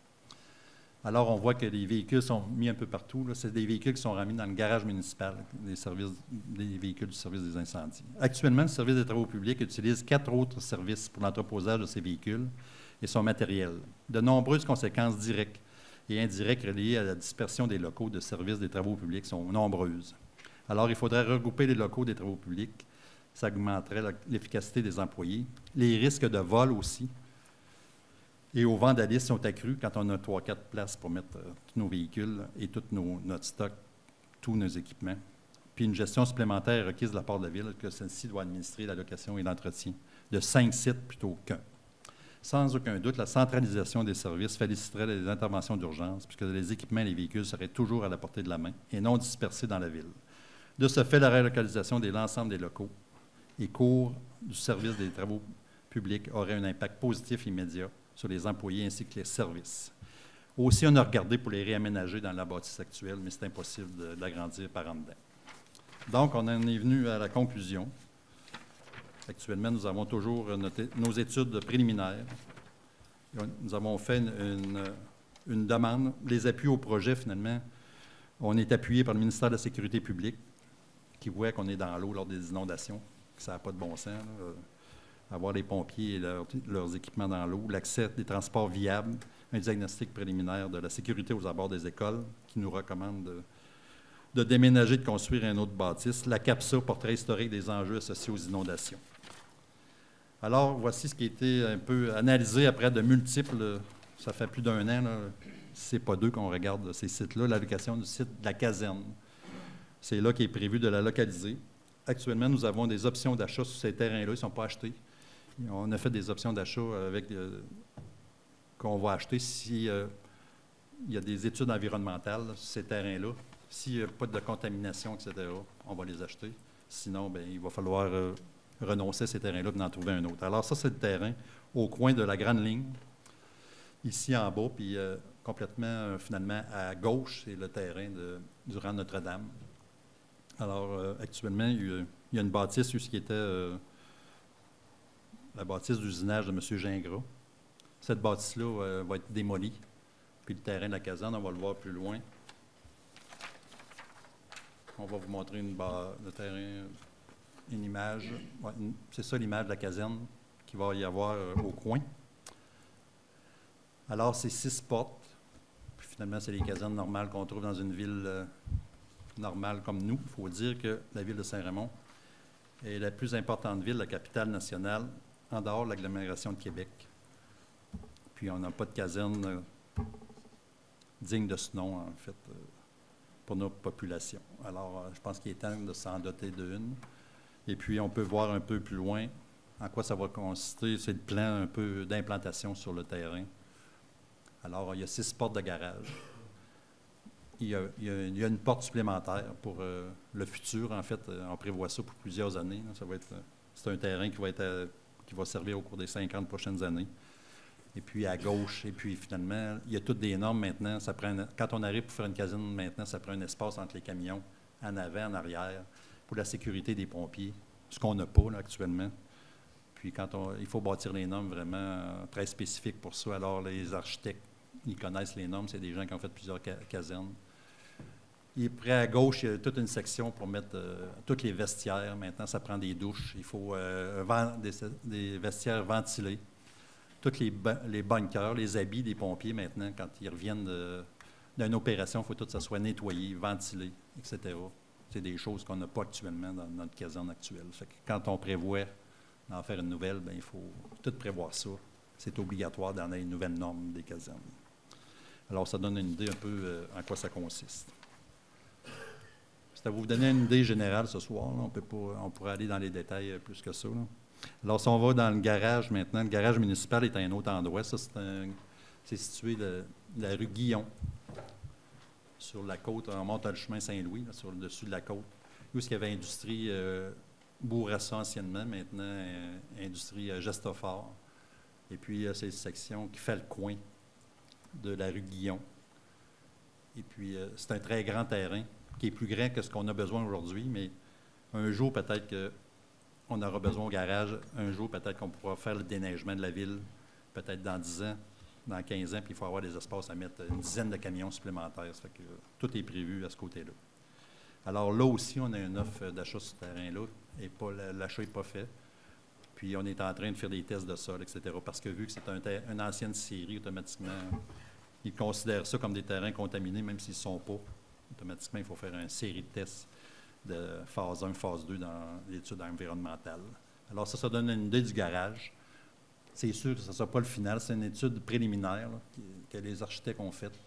Alors, on voit que les véhicules sont mis un peu partout. C'est des véhicules qui sont remis dans le garage municipal, des véhicules du service des incendies. Actuellement, le service des travaux publics utilise 4 autres services pour l'entreposage de ces véhicules et son matériel. De nombreuses conséquences directes et indirectes reliées à la dispersion des locaux de service des travaux publics sont nombreuses. Alors, il faudrait regrouper les locaux des travaux publics. Ça augmenterait l'efficacité des employés. Les risques de vol aussi et au vandalisme sont accrus quand on a 3-4 places pour mettre tous nos véhicules et tout notre stock, tous nos équipements. Puis une gestion supplémentaire est requise de la part de la Ville, que celle-ci doit administrer la location et l'entretien de 5 sites plutôt qu'un. Sans aucun doute, la centralisation des services faciliterait les interventions d'urgence, puisque les équipements et les véhicules seraient toujours à la portée de la main et non dispersés dans la Ville. De ce fait, la relocalisation de l'ensemble des locaux et cours du service des travaux publics aurait un impact positif immédiat sur les employés ainsi que les services. Aussi, on a regardé pour les réaménager dans la bâtisse actuelle, mais c'est impossible de l'agrandir par en dedans. Donc, on en est venu à la conclusion. Actuellement, nous avons toujours nos études préliminaires. Nous avons fait une demande. Les appuis au projet, finalement, on est appuyé par le ministère de la Sécurité publique, qui voit qu'on est dans l'eau lors des inondations, que ça n'a pas de bon sens, là. Avoir les pompiers et leurs équipements dans l'eau, l'accès des transports viables, un diagnostic préliminaire de la sécurité aux abords des écoles qui nous recommande de déménager, de construire un autre bâtisse, la CAPSA, portrait historique des enjeux associés aux inondations. Alors, voici ce qui a été un peu analysé après de multiples, ça fait plus d'1 an, c'est pas 2 qu'on regarde ces sites-là, l'allocation du site de la caserne. C'est là qu'il est prévu de la localiser. Actuellement, nous avons des options d'achat sur ces terrains-là, ils ne sont pas achetés. On a fait des options d'achat qu'on va acheter si il y a des études environnementales sur ces terrains-là. S'il n'y a pas de contamination, etc., on va les acheter. Sinon, bien, il va falloir renoncer à ces terrains-là et en trouver un autre. Alors ça, c'est le terrain au coin de la grande ligne, ici en bas, puis complètement, finalement, à gauche, c'est le terrain du rang Notre-Dame. Alors, actuellement, il y a une bâtisse qui était la bâtisse d'usinage de M. Gingras. Cette bâtisse-là va être démolie. Puis le terrain de la caserne, on va le voir plus loin, on va vous montrer le terrain, une image. Ouais, c'est ça l'image de la caserne qu'il va y avoir au coin. Alors, c'est 6 portes. Puis finalement, c'est les casernes normales qu'on trouve dans une ville normale comme nous. Il faut dire que la ville de Saint-Raymond est la plus importante ville, la capitale nationale, en dehors de l'agglomération de Québec. Puis on n'a pas de caserne digne de ce nom, en fait, pour notre population. Alors, je pense qu'il est temps de s'en doter d'une. Et puis, on peut voir un peu plus loin en quoi ça va consister. C'est le plan un peu d'implantation sur le terrain. Alors, il y a 6 portes de garage. Il y a une porte supplémentaire pour le futur. En fait, on prévoit ça pour plusieurs années. Ça va être, c'est un terrain qui va servir au cours des 50 prochaines années. Et puis, à gauche, et puis finalement, il y a toutes des normes maintenant. Quand on arrive pour faire une caserne maintenant, ça prend un espace entre les camions, en avant, en arrière, pour la sécurité des pompiers, ce qu'on n'a pas là, actuellement. Puis, il faut bâtir les normes vraiment très spécifiques pour ça. Alors, les architectes, ils connaissent les normes. C'est des gens qui ont fait plusieurs casernes. Et près à gauche, il y a toute une section pour mettre tous les vestiaires. Maintenant, ça prend des douches. Il faut des vestiaires ventilés. Tous les bunkers, les habits des pompiers, maintenant, quand ils reviennent d'une opération, il faut tout que ça soit nettoyé, ventilé, etc. C'est des choses qu'on n'a pas actuellement dans notre caserne actuelle. Fait que quand on prévoit d'en faire une nouvelle, bien, il faut tout prévoir ça. C'est obligatoire d'en avoir une nouvelle norme des casernes. Alors, ça donne une idée un peu en quoi ça consiste. C'est à vous donner une idée générale ce soir. Là. On pourrait aller dans les détails plus que ça. Là. Alors, si on va dans le garage maintenant, le garage municipal est à un autre endroit. Ça, c'est situé de la rue Guillon, sur la côte. On monte le chemin Saint-Louis, là, sur le dessus de la côte. Où est-ce qu'il y avait industrie Bourassa anciennement, maintenant industrie Gestofort. Et puis, c'est une section qui fait le coin de la rue Guillon. Et puis, c'est un très grand terrain qui est plus grand que ce qu'on a besoin aujourd'hui, mais un jour, peut-être qu'on aura besoin au garage. Un jour, peut-être qu'on pourra faire le déneigement de la ville, peut-être dans 10 ans, dans 15 ans, puis il faut avoir des espaces à mettre une dizaine de camions supplémentaires. Ça fait que tout est prévu à ce côté-là. Alors là aussi, on a une offre d'achat sur ce terrain-là, et l'achat n'est pas fait. Puis on est en train de faire des tests de sol, etc. Parce que vu que c'est une ancienne scierie, automatiquement, ils considèrent ça comme des terrains contaminés, même s'ils ne sont pas. Automatiquement, il faut faire une série de tests de phase 1, phase 2 dans l'étude environnementale. Alors ça donne une idée du garage. C'est sûr que ce ne sera pas le final, c'est une étude préliminaire là, que les architectes ont faite.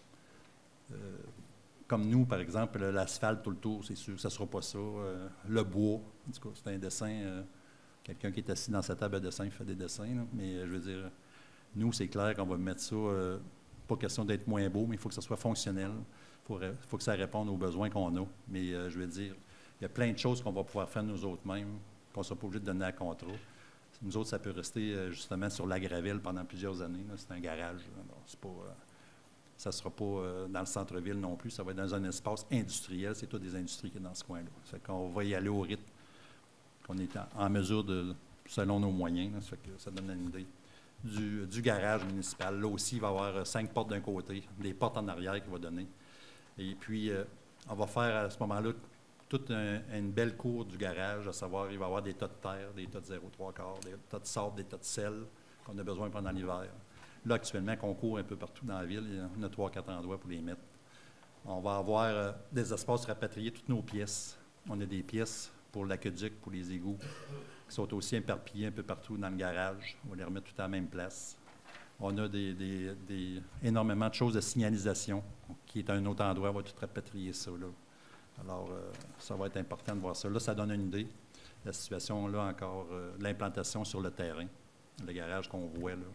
Comme nous, par exemple, l'asphalte tout le tour, c'est sûr que ce ne sera pas ça. Le bois, en tout cas, c'est un dessin. Quelqu'un qui est assis dans sa table à dessin fait des dessins. Là, mais je veux dire, nous, c'est clair qu'on va mettre ça, pas question d'être moins beau, mais il faut que ça soit fonctionnel. Il faut que ça réponde aux besoins qu'on a. Mais je veux dire, il y a plein de choses qu'on va pouvoir faire nous autres mêmes, qu'on ne sera pas obligé de donner à contrat. Nous autres, ça peut rester justement sur la gravelle pendant plusieurs années. Là. C'est un garage. Ça ne sera pas dans le centre-ville non plus. Ça va être dans un espace industriel. C'est tout des industries qui sont dans ce coin-là. Ça fait qu'on va y aller au rythme qu'on est en mesure selon nos moyens. Là. Ça fait que ça donne une idée. Du garage municipal. Là aussi, il va y avoir 5 portes d'un côté, des portes en arrière qu'il va donner. Et puis, on va faire à ce moment-là toute une belle cour du garage, à savoir, il va y avoir des tas de terre, des tas de 0,3 des tas de sable, des tas de sel qu'on a besoin pendant l'hiver. Là, actuellement, qu'on court un peu partout dans la ville, il y a 3-4 endroits pour les mettre. On va avoir des espaces rapatriés, toutes nos pièces. On a des pièces pour l'aqueduc, pour les égouts, qui sont aussi éparpillées un peu partout dans le garage. On va les remettre tout à la même place. On a énormément de choses de signalisation, qui est à un autre endroit. On va tout rapatrier ça, là. Alors, ça va être important de voir ça. Là, ça donne une idée. La situation, là, encore, l'implantation sur le terrain, le garage qu'on voit, là,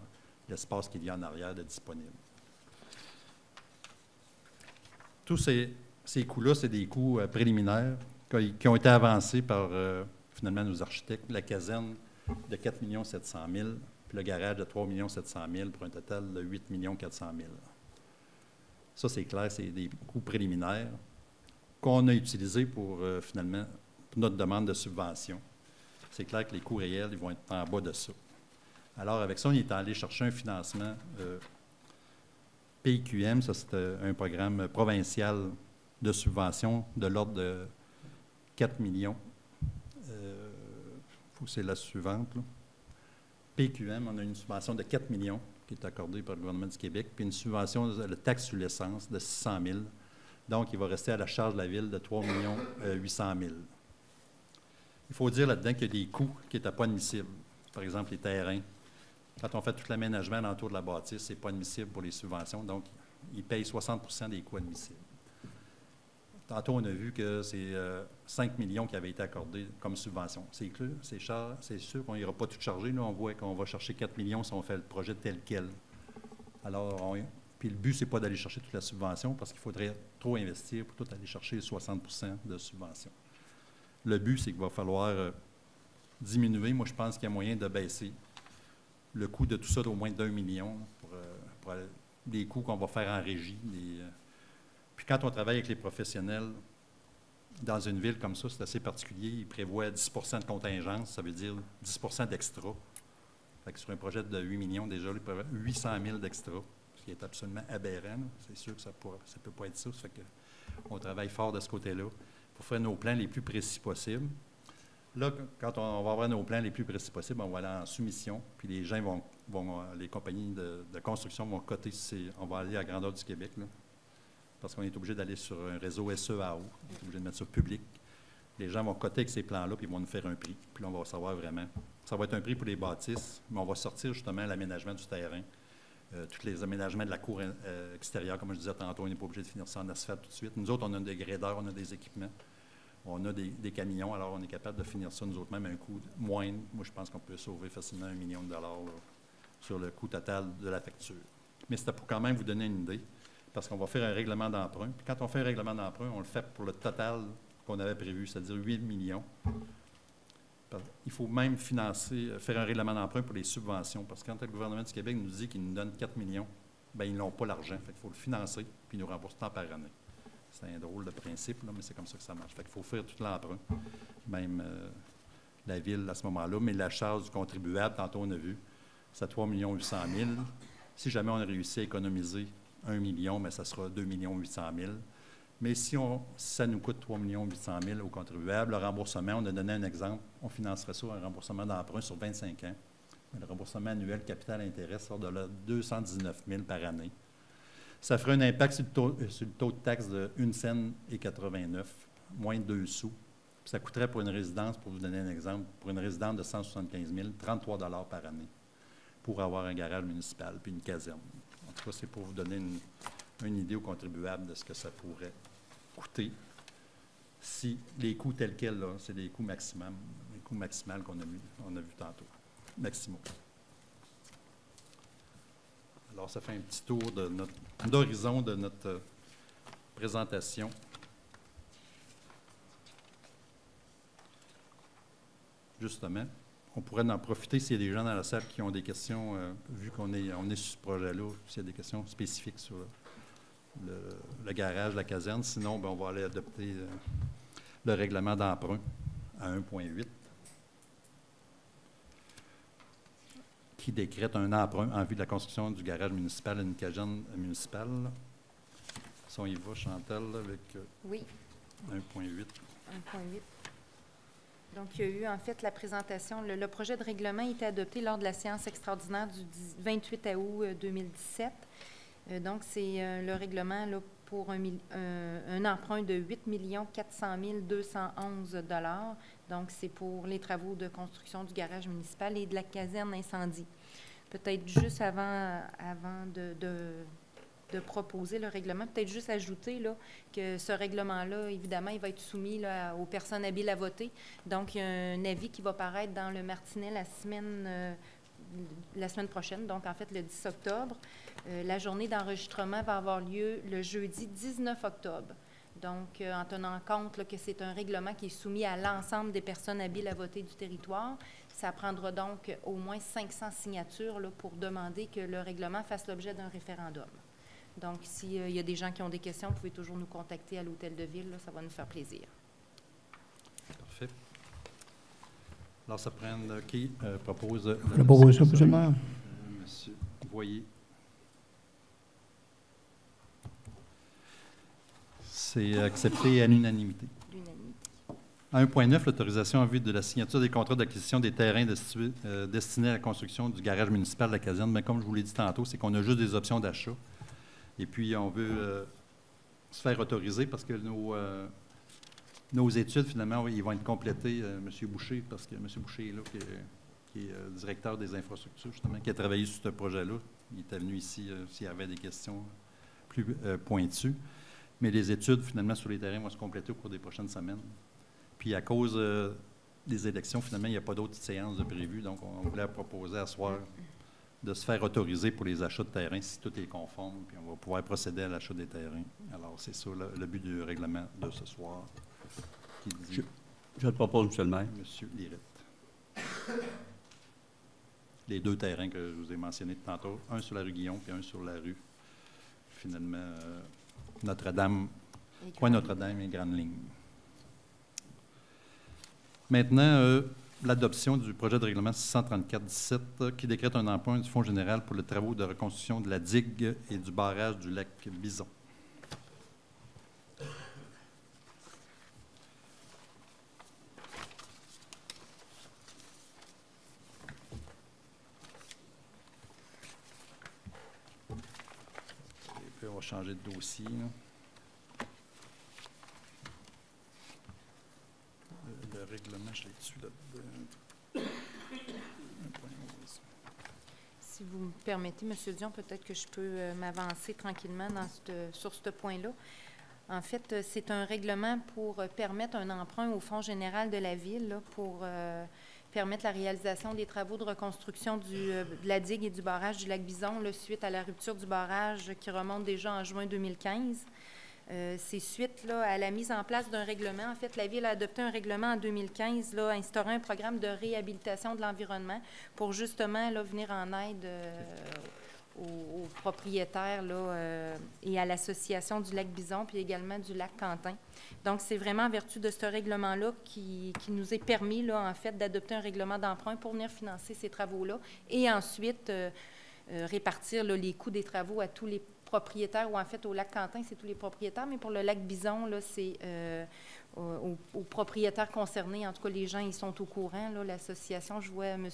l'espace qu'il y a en arrière de disponible. Tous ces coûts-là, c'est des coûts préliminaires qui ont été avancés par, finalement, nos architectes. La caserne de 4 700 000 puis le garage de 3 700 000 pour un total de 8 400 000 Ça, c'est clair, c'est des coûts préliminaires qu'on a utilisés pour, finalement, pour notre demande de subvention. C'est clair que les coûts réels, ils vont être en bas de ça. Alors, avec ça, on est allé chercher un financement PQM, ça c'est un programme provincial de subvention de l'ordre de 4 millions. Faut que c'est la suivante, là. PQM, on a une subvention de 4 millions qui est accordée par le gouvernement du Québec, puis une subvention de taxe sur l'essence de 600 000. Donc, il va rester à la charge de la Ville de 3 800 000. Il faut dire là-dedans qu'il y a des coûts qui n'étaient pas admissibles. Par exemple, les terrains. Quand on fait tout l'aménagement l'entour de la bâtisse, ce n'est pas admissible pour les subventions. Donc, ils payent 60 des coûts admissibles. Tantôt, on a vu que c'est 5 millions qui avaient été accordés comme subvention. C'est clair, c'est sûr qu'on n'ira pas tout charger. Là, on voit qu'on va chercher 4 millions si on fait le projet tel quel. Alors, puis le but, ce n'est pas d'aller chercher toute la subvention parce qu'il faudrait trop investir pour tout aller chercher 60 de subvention. Le but, c'est qu'il va falloir diminuer. Moi, je pense qu'il y a moyen de baisser le coût de tout ça d'au moins d'1 million pour des coûts qu'on va faire en régie. Puis quand on travaille avec les professionnels, dans une ville comme ça, c'est assez particulier. Ils prévoient 10 de contingence, ça veut dire 10 d'extra. Fait que sur un projet de 8 millions, déjà, ils prévoient 800 000 d'extra, ce qui est absolument aberrant. C'est sûr que ça ne peut pas être ça. Ça fait qu'on travaille fort de ce côté-là pour faire nos plans les plus précis possibles. Là, quand on va avoir nos plans les plus précis possibles, on va aller en soumission, puis les gens les compagnies de construction vont coter, on va aller à grandeur du Québec, là, parce qu'on est obligé d'aller sur un réseau SEAO, on est obligé de mettre ça public. Les gens vont coter avec ces plans-là, puis ils vont nous faire un prix. Puis là, on va savoir vraiment. Ça va être un prix pour les bâtisses, mais on va sortir justement l'aménagement du terrain, tous les aménagements de la cour extérieure, comme je disais tantôt, on n'est pas obligé de finir ça en asphalte tout de suite. Nous autres, on a des gradeurs, on a des équipements, on a des camions, alors on est capable de finir ça nous autres même à un coût moindre. Moi, je pense qu'on peut sauver facilement 1 million de dollars là, sur le coût total de la facture. Mais c'était pour quand même vous donner une idée, parce qu'on va faire un règlement d'emprunt. Puis quand on fait un règlement d'emprunt, on le fait pour le total qu'on avait prévu, c'est-à-dire 8 millions. Il faut même faire un règlement d'emprunt pour les subventions, parce que quand le gouvernement du Québec nous dit qu'il nous donne 4 millions, bien, ils n'ont pas l'argent. Fait qu'il faut le financer, puis ils nous remboursent tant par année. C'est un drôle de principe, là, mais c'est comme ça que ça marche. Fait qu'il faut faire tout l'emprunt, même la Ville à ce moment-là, mais la charge du contribuable, tantôt on a vu, c'est 3 800 000. Si jamais on a réussi à économiser 1 million, mais ça sera 2 800 000. Mais si ça nous coûte 3 800 000 au contribuable, le remboursement, on a donné un exemple, on financerait ça, un remboursement d'emprunt sur 25 ans. Le remboursement annuel capital-intérêt sort de là 219 000 par année. Ça ferait un impact sur le taux de taxe de 1 cent et 89, moins de 2 sous. Puis ça coûterait pour une résidence, pour vous donner un exemple, pour une résidence de 175 000, 33 $ par année pour avoir un garage municipal puis une caserne. En tout cas, c'est pour vous donner une idée aux contribuables de ce que ça pourrait coûter si les coûts tels quels, là, c'est les coûts maximaux qu'on a vu tantôt, maximaux. Alors, ça fait un petit tour d'horizon de notre présentation. Justement, on pourrait en profiter s'il y a des gens dans la salle qui ont des questions, vu qu'on est sur ce projet-là, s'il y a des questions spécifiques sur le garage, la caserne. Sinon, bien, on va aller adopter le règlement d'emprunt à 1,8 qui décrète un emprunt en vue de la construction du garage municipal à une caserne municipale. Si on y va, Chantal, avec oui. 1,8. 1,8. Donc, il y a eu, en fait, la présentation. Le projet de règlement a été adopté lors de la séance extraordinaire du 28 août 2017. Donc, c'est le règlement là, pour un emprunt de 8 400 211 $. Donc, c'est pour les travaux de construction du garage municipal et de la caserne incendie. Peut-être juste avant de proposer le règlement, peut-être juste ajouter là, que ce règlement-là, évidemment, il va être soumis là, aux personnes habiles à voter. Donc, il y a un avis qui va paraître dans le Martinet la semaine prochaine, donc en fait le 10 octobre. La journée d'enregistrement va avoir lieu le jeudi 19 octobre. Donc, en tenant compte là, que c'est un règlement qui est soumis à l'ensemble des personnes habiles à voter du territoire, ça prendra donc au moins 500 signatures là, pour demander que le règlement fasse l'objet d'un référendum. Donc, s'il y a des gens qui ont des questions, vous pouvez toujours nous contacter à l'Hôtel de Ville, là, ça va nous faire plaisir. Parfait. Alors, ça prend qui propose... Je propose ça, monsieur le maire. Monsieur Voyer. C'est accepté à l'unanimité. L'unanimité. À 1.9, l'autorisation en vue de la signature des contrats d'acquisition des terrains destinés à la construction du garage municipal de la caserne. Mais comme je vous l'ai dit tantôt, c'est qu'on a juste des options d'achat. Et puis, on veut se faire autoriser parce que nos études, finalement, ils vont être complétées, M. Boucher, parce que M. Boucher est là, qui est directeur des infrastructures, justement, qui a travaillé sur ce projet-là. Il était venu ici s'il y avait des questions plus pointues. Mais les études, finalement, sur les terrains vont se compléter au cours des prochaines semaines. Puis, à cause des élections, finalement, il n'y a pas d'autres séances de prévues. Donc, on voulait proposer à soir de se faire autoriser pour les achats de terrains si tout est conforme. Puis, on va pouvoir procéder à l'achat des terrains. Alors, c'est ça le but du règlement de ce soir. Qui dit, je le propose, M. le maire. M. Lirette. Les 2 terrains que je vous ai mentionnés tantôt, un sur la rue Guillaume puis un sur la rue, finalement, Notre-Dame, Coin Notre-Dame et Grande Ligne. Maintenant, l'adoption du projet de règlement 634-17 qui décrète un emprunt du Fonds général pour les travaux de reconstruction de la digue et du barrage du lac Bison. Et puis, on va changer de dossier, là. Le règlement, je l'ai dessus là-dedans. Si vous me permettez, M. Dion, peut-être que je peux m'avancer tranquillement sur ce point-là. En fait, c'est un règlement pour permettre un emprunt au Fonds général de la Ville là, pour permettre la réalisation des travaux de reconstruction de la digue et du barrage du lac Bison là, suite à la rupture du barrage qui remonte déjà en juin 2015. C'est suite là, à la mise en place d'un règlement. En fait, la Ville a adopté un règlement en 2015 là, instaurant un programme de réhabilitation de l'environnement pour justement là, venir en aide aux propriétaires là, et à l'association du lac Bison, puis également du lac Quentin. Donc, c'est vraiment en vertu de ce règlement-là qui nous est permis, là, en fait, d'adopter un règlement d'emprunt pour venir financer ces travaux-là et ensuite répartir là, les coûts des travaux à tous les propriétaires, ou en fait, au lac Quentin, c'est tous les propriétaires, mais pour le lac Bison, là, c'est aux propriétaires concernés. En tout cas, les gens, ils sont au courant, là, l'association. Je vois M.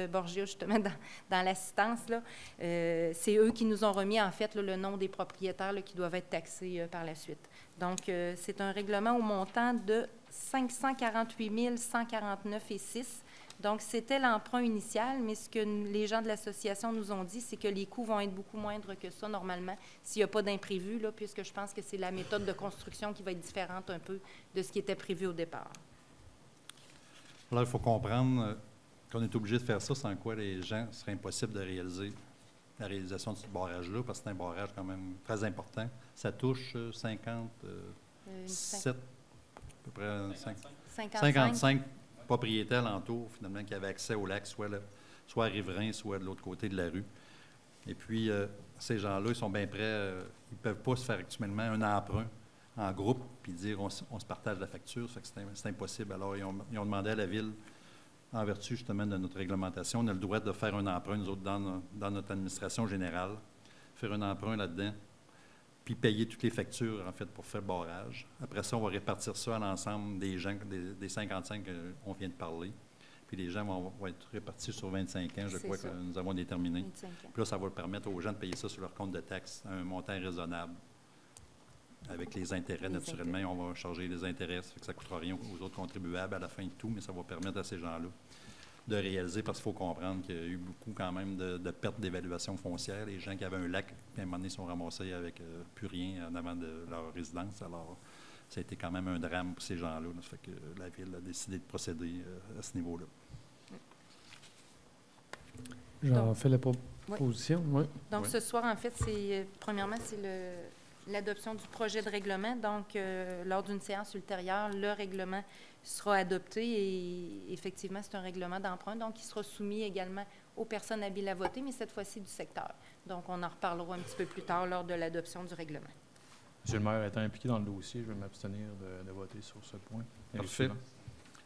Borgia, justement, dans l'assistance, là. C'est eux qui nous ont remis, en fait, là, le nom des propriétaires là, qui doivent être taxés par la suite. Donc, c'est un règlement au montant de 548 149,06 $. Donc, c'était l'emprunt initial, mais ce que les gens de l'association nous ont dit, c'est que les coûts vont être beaucoup moindres que ça, normalement, s'il n'y a pas d'imprévu, là, puisque je pense que c'est la méthode de construction qui va être différente un peu de ce qui était prévu au départ. Alors, il faut comprendre qu'on est obligé de faire ça, sans quoi les gens, ce serait impossible de réaliser la réalisation de ce barrage-là, parce que c'est un barrage quand même très important. Ça touche 57, à peu près 55 propriétaires alentours, finalement, qui avaient accès au lac, soit à Riverains, soit de l'autre côté de la rue. Et puis, ces gens-là, ils sont bien prêts. Ils ne peuvent pas se faire actuellement un emprunt en groupe puis dire on se partage la facture. Ça fait que c'est impossible. Alors, ils ont demandé à la Ville, en vertu justement de notre réglementation, on a le droit de faire un emprunt, nous autres, dans notre administration générale, faire un emprunt là-dedans, puis payer toutes les factures, en fait, pour faire le barrage. Après ça, on va répartir ça à l'ensemble des gens, des 55 qu'on vient de parler. Puis les gens vont être répartis sur 25 ans, je crois, que nous avons déterminé. Puis là, ça va permettre aux gens de payer ça sur leur compte de taxes à un montant raisonnable. Avec les intérêts, naturellement, on va charger les intérêts. Ça fait que ça ne coûtera rien aux autres contribuables à la fin de tout, mais ça va permettre à ces gens-là de réaliser, parce qu'il faut comprendre qu'il y a eu beaucoup quand même de pertes d'évaluation foncière. Les gens qui avaient un lac, puis à un moment donné, sont ramassés avec plus rien en avant de leur résidence. Alors, ça a été quand même un drame pour ces gens-là. Ça fait que la Ville a décidé de procéder à ce niveau-là. J'en fais la proposition, oui. Donc, ce soir, en fait, premièrement, c'est l'adoption du projet de règlement. Donc, lors d'une séance ultérieure, le règlement sera adopté et effectivement, c'est un règlement d'emprunt, donc il sera soumis également aux personnes habiles à voter, mais cette fois-ci du secteur. Donc, on en reparlera un petit peu plus tard lors de l'adoption du règlement. Monsieur le maire étant impliqué dans le dossier, je vais m'abstenir de voter sur ce point. Parfait.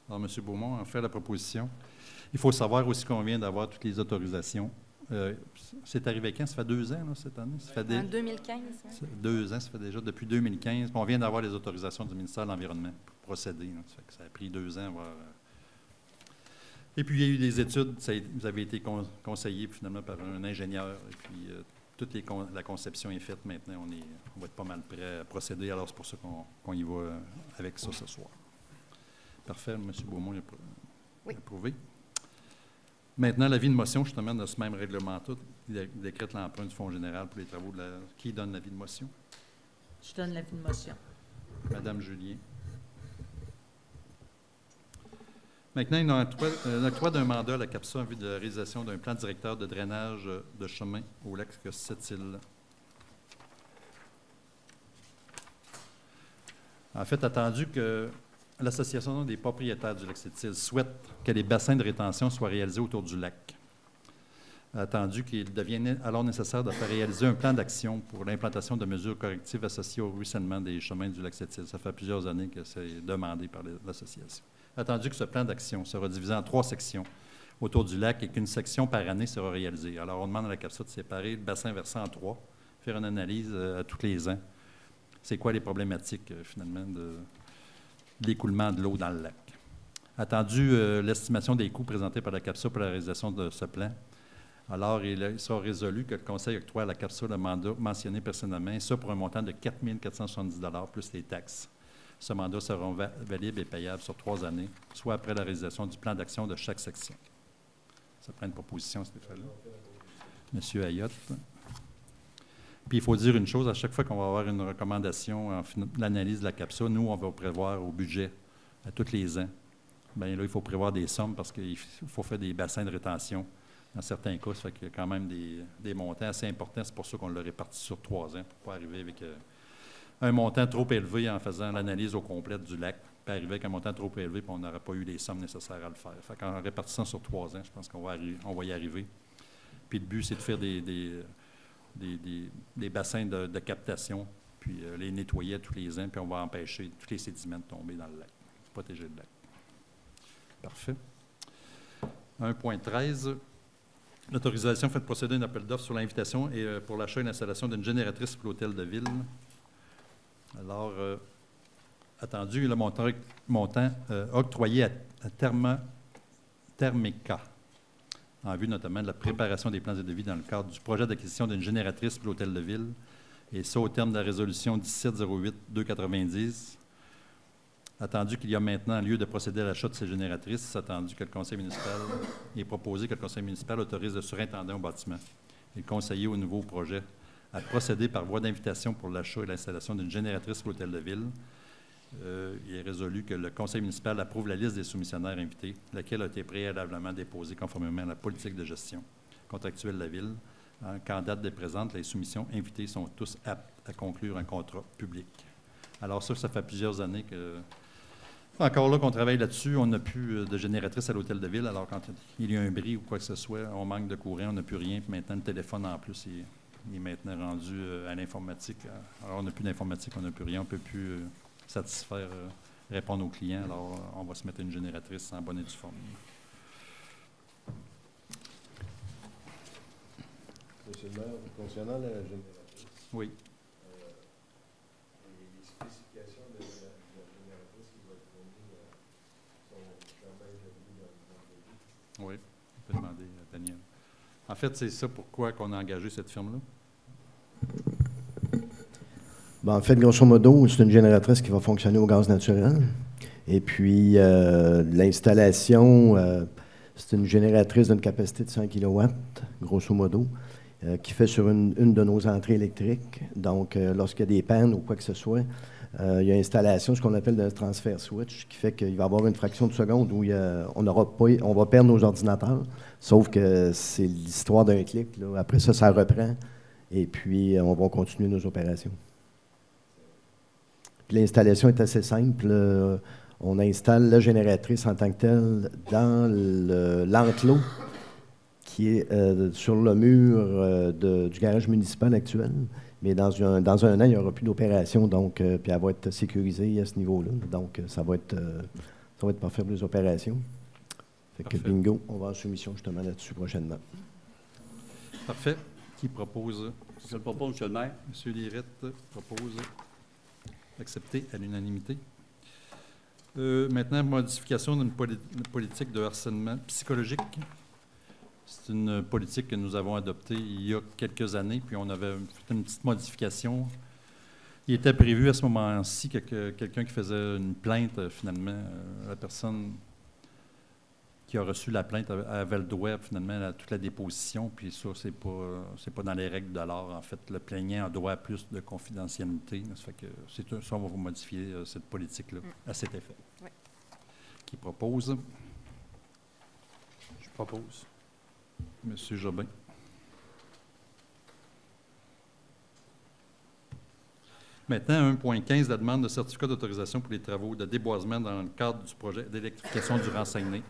Alors, M. Beaumont en fait la proposition. Il faut savoir aussi qu'on vient d'avoir toutes les autorisations c'est arrivé quand? Ça fait 2 ans, là, cette année? Ça fait En 2015. Oui. 2 ans, ça fait déjà depuis 2015. On vient d'avoir les autorisations du ministère de l'Environnement pour procéder. Là. Ça fait que ça a pris 2 ans. Et puis, il y a eu des études. Vous avez été conseillé finalement par un ingénieur. Et puis, la conception est faite maintenant. On va être pas mal prêt à procéder. Alors, c'est pour ça qu'on y va avec ça ce soir. Parfait. M. Beaumont a approuvé. Maintenant, l'avis de motion, justement, de ce même règlement-là, décrète l'emprunt du Fonds général pour les travaux de la... Qui donne l'avis de motion? Je donne l'avis de motion. Madame Julien. Maintenant, l'octroi d'un mandat à la CAPSA en vue de la réalisation d'un plan directeur de drainage de chemin au lac Sept-Îles. En fait, attendu que l'Association des propriétaires du lac Sept-Îles souhaite que les bassins de rétention soient réalisés autour du lac. Attendu qu'il devienne alors nécessaire de faire réaliser un plan d'action pour l'implantation de mesures correctives associées au ruissellement des chemins du lac Sept-Îles. Ça fait plusieurs années que c'est demandé par l'association. Attendu que ce plan d'action sera divisé en 3 sections autour du lac et qu'une section par année sera réalisée. Alors, on demande à la CAPSA de séparer le bassin versant en 3, faire une analyse à tous les ans. C'est quoi les problématiques, finalement, de l'écoulement de l'eau dans le lac. Attendu l'estimation des coûts présentés par la CAPSA pour la réalisation de ce plan, alors il sera résolu que le Conseil octroie à la CAPSA le mandat mentionné précédemment, et ça pour un montant de 4 470 $ plus les taxes. Ce mandat sera valide et payable sur 3 années, soit après la réalisation du plan d'action de chaque section. Ça prend une proposition, Stéphane. Monsieur Ayotte. Puis il faut dire une chose, à chaque fois qu'on va avoir une recommandation en l'analyse de la CAPSA, nous, on va prévoir au budget à tous les ans. Bien là, il faut prévoir des sommes parce qu'il faut faire des bassins de rétention. Dans certains cas, ça fait qu'il y a quand même des montants assez importants. C'est pour ça qu'on l'a réparti sur 3 ans, pour ne pas arriver avec un montant trop élevé en faisant l'analyse au complet du lac, puis arriver avec un montant trop élevé, puis on n'aurait pas eu les sommes nécessaires à le faire. Fait qu'en répartissant sur 3 ans, je pense qu'on va y arriver. Puis le but, c'est de faire des bassins de captation, puis les nettoyer tous les ans, puis on va empêcher tous les sédiments de tomber dans le lac, protéger le lac. Parfait. 1.13. L'autorisation fait procéder à un appel d'offres sur l'invitation et pour l'achat et l'installation d'une génératrice pour l'hôtel de ville. Alors, attendu, le montant octroyé à Thermica, en vue notamment de la préparation des plans de devis dans le cadre du projet d'acquisition d'une génératrice pour l'hôtel de ville, et ça au terme de la résolution 1708-290. Attendu qu'il y a maintenant lieu de procéder à l'achat de ces génératrices, attendu que le conseil municipal est proposé que le conseil municipal autorise le surintendant au bâtiment et le conseiller au nouveau projet à procéder par voie d'invitation pour l'achat et l'installation d'une génératrice pour l'hôtel de ville. Il est résolu que le conseil municipal approuve la liste des soumissionnaires invités, laquelle a été préalablement déposée conformément à la politique de gestion contractuelle de la ville. Qu'en date de présente, les soumissions invitées sont tous aptes à conclure un contrat public. Alors ça fait plusieurs années que... Encore là qu'on travaille là-dessus, on n'a plus de génératrice à l'hôtel de ville. Alors quand il y a un bris ou quoi que ce soit, on manque de courant, on n'a plus rien. Puis maintenant, le téléphone en plus, il est maintenant rendu à l'informatique. Alors on n'a plus d'informatique, on n'a plus rien, on ne peut plus satisfaire, répondre aux clients. Alors on va se mettre une génératrice en bonne et due forme. Monsieur le maire, concernant la génératrice. Oui. Les spécifications de la génératrice qui va être fournie sont quand même établies dans le Oui, on peut demander à Daniel. En fait, c'est ça pourquoi on a engagé cette firme-là? En fait, grosso modo, c'est une génératrice qui va fonctionner au gaz naturel. Et puis, l'installation, c'est une génératrice d'une capacité de 100 kW, grosso modo, qui fait sur une de nos entrées électriques. Donc, lorsqu'il y a des pannes ou quoi que ce soit, il y a installation, ce qu'on appelle le transfert switch, qui fait qu'il va y avoir une fraction de seconde où on va perdre nos ordinateurs, sauf que c'est l'histoire d'un clic. Là. Après ça, ça reprend, et puis on va continuer nos opérations. Puis l'installation est assez simple. On installe la génératrice en tant que telle dans l'enclos qui est sur le mur du garage municipal actuel. Mais dans un an, il n'y aura plus d'opération, donc puis elle va être sécurisée à ce niveau-là. Donc, ça va être parfait pour les opérations. Fait que bingo, on va en soumission justement là-dessus prochainement. Parfait. Qui propose? Je le propose, Monsieur le maire. M. Lirette propose d'accepter à l'unanimité. Maintenant, modification d'une politique de harcèlement psychologique. C'est une politique que nous avons adoptée il y a quelques années, puis on avait fait une petite modification. Il était prévu à ce moment-ci que quelqu'un qui faisait une plainte, finalement, la personne qui a reçu la plainte avait le droit, finalement, à toute la déposition, puis ça, c'est pas dans les règles de l'art. En fait, le plaignant a droit à plus de confidentialité. Ça fait que ça, on va modifier cette politique-là à cet effet. Oui. Qui propose? Je propose. Monsieur Jobin. Maintenant, 1.15, la demande de certificat d'autorisation pour les travaux de déboisement dans le cadre du projet d'électrification du Rang-Saguenay.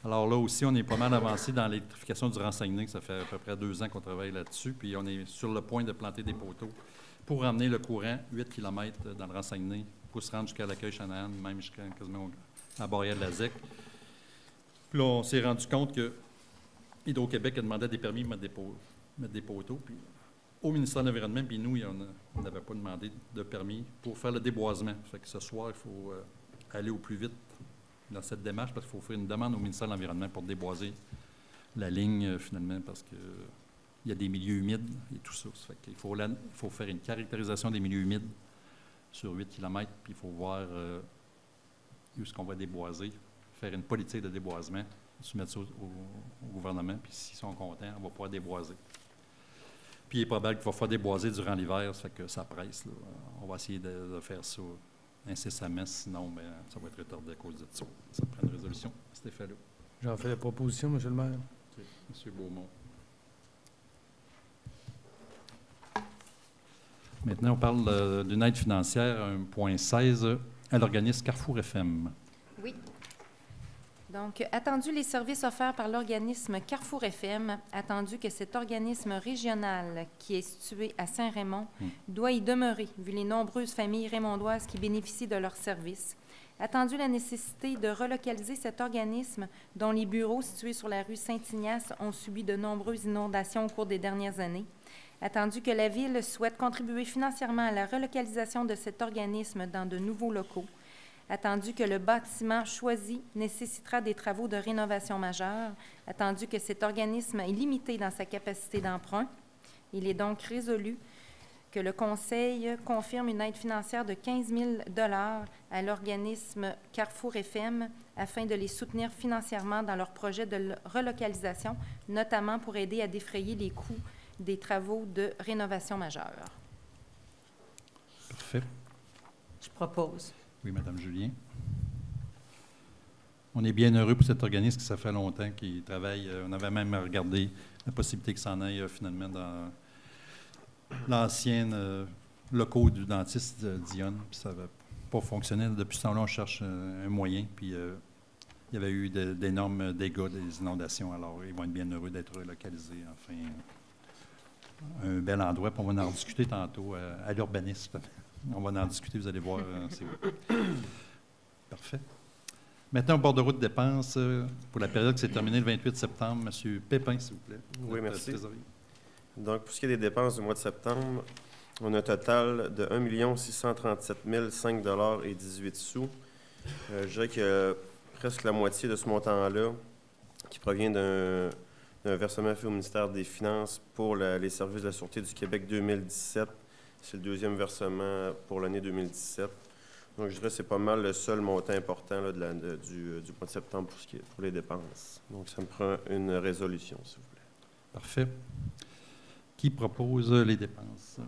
Alors là aussi, on est pas mal avancé dans l'électrification du Rang-Saguenay. Ça fait à peu près 2 ans qu'on travaille là-dessus, puis on est sur le point de planter des poteaux pour emmener le courant 8 km dans le Rang-Saguenay pour se rendre jusqu'à l'accueil-Chanahan, même jusqu'à quasiment à Boréal-la-Zec. Puis là, on s'est rendu compte que Hydro-Québec a demandé des permis de mettre des poteaux, puis au ministère de l'Environnement, puis nous, on n'avait pas demandé de permis pour faire le déboisement. Fait que ce soir, il faut aller au plus vite dans cette démarche parce qu'il faut faire une demande au ministère de l'Environnement pour déboiser la ligne, finalement, parce qu'il y a des milieux humides et tout ça. Ça fait qu'il faut faire une caractérisation des milieux humides sur 8 km, puis il faut voir où est-ce qu'on va déboiser, faire une politique de déboisement, soumettre ça au gouvernement, puis s'ils sont contents, on va pouvoir déboiser. Puis il est probable qu'il va falloir déboiser durant l'hiver, ça fait que ça presse. Là. On va essayer de faire ça incessamment, sinon bien, ça va être retardé à cause de ça. Ça prend une résolution à cet effet-là. J'en fais la proposition, M. le maire. Okay. M. Beaumont. Maintenant, on parle d'une aide financière, 1.16, à l'organisme Carrefour FM. Oui. Donc, attendu les services offerts par l'organisme Carrefour FM, attendu que cet organisme régional qui est situé à Saint-Raymond doit y demeurer, vu les nombreuses familles raymondoises qui bénéficient de leurs services. Attendu la nécessité de relocaliser cet organisme dont les bureaux situés sur la rue Saint-Ignace ont subi de nombreuses inondations au cours des dernières années. Attendu que la Ville souhaite contribuer financièrement à la relocalisation de cet organisme dans de nouveaux locaux. Attendu que le bâtiment choisi nécessitera des travaux de rénovation majeure, attendu que cet organisme est limité dans sa capacité d'emprunt, il est donc résolu que le Conseil confirme une aide financière de 15 000 $ à l'organisme Carrefour FM afin de les soutenir financièrement dans leur projet de relocalisation, notamment pour aider à défrayer les coûts des travaux de rénovation majeure. Parfait. Je propose. Oui, Mme Julien. On est bien heureux pour cet organisme qui ça fait longtemps qu'il travaille. On avait même regardé la possibilité qu'il s'en aille finalement dans l'ancienne locaux du dentiste Dionne. Puis ça n'avait pas fonctionné. Depuis ce temps-là, on cherche un moyen. Puis il y avait eu d'énormes dégâts, des inondations. Alors, ils vont être bien heureux d'être relocalisés. Enfin, un bel endroit. Puis on va en discuter tantôt à l'urbanisme. On va en discuter, vous allez voir. C'est parfait. Maintenant, au bord de route de dépenses, pour la période qui s'est terminée le 28 septembre, M. Pépin, s'il vous plaît. Oui, merci. Donc, pour ce qui est des dépenses du mois de septembre, on a un total de 1 637 005,18 $. Je dirais qu'il y a presque la moitié de ce montant-là qui provient d'un versement fait au ministère des Finances pour les services de la Sûreté du Québec 2017. C'est le deuxième versement pour l'année 2017. Donc, je dirais que c'est pas mal le seul montant important là, du mois de septembre pour les dépenses. Donc, ça me prend une résolution, s'il vous plaît. Parfait. Qui propose les dépenses?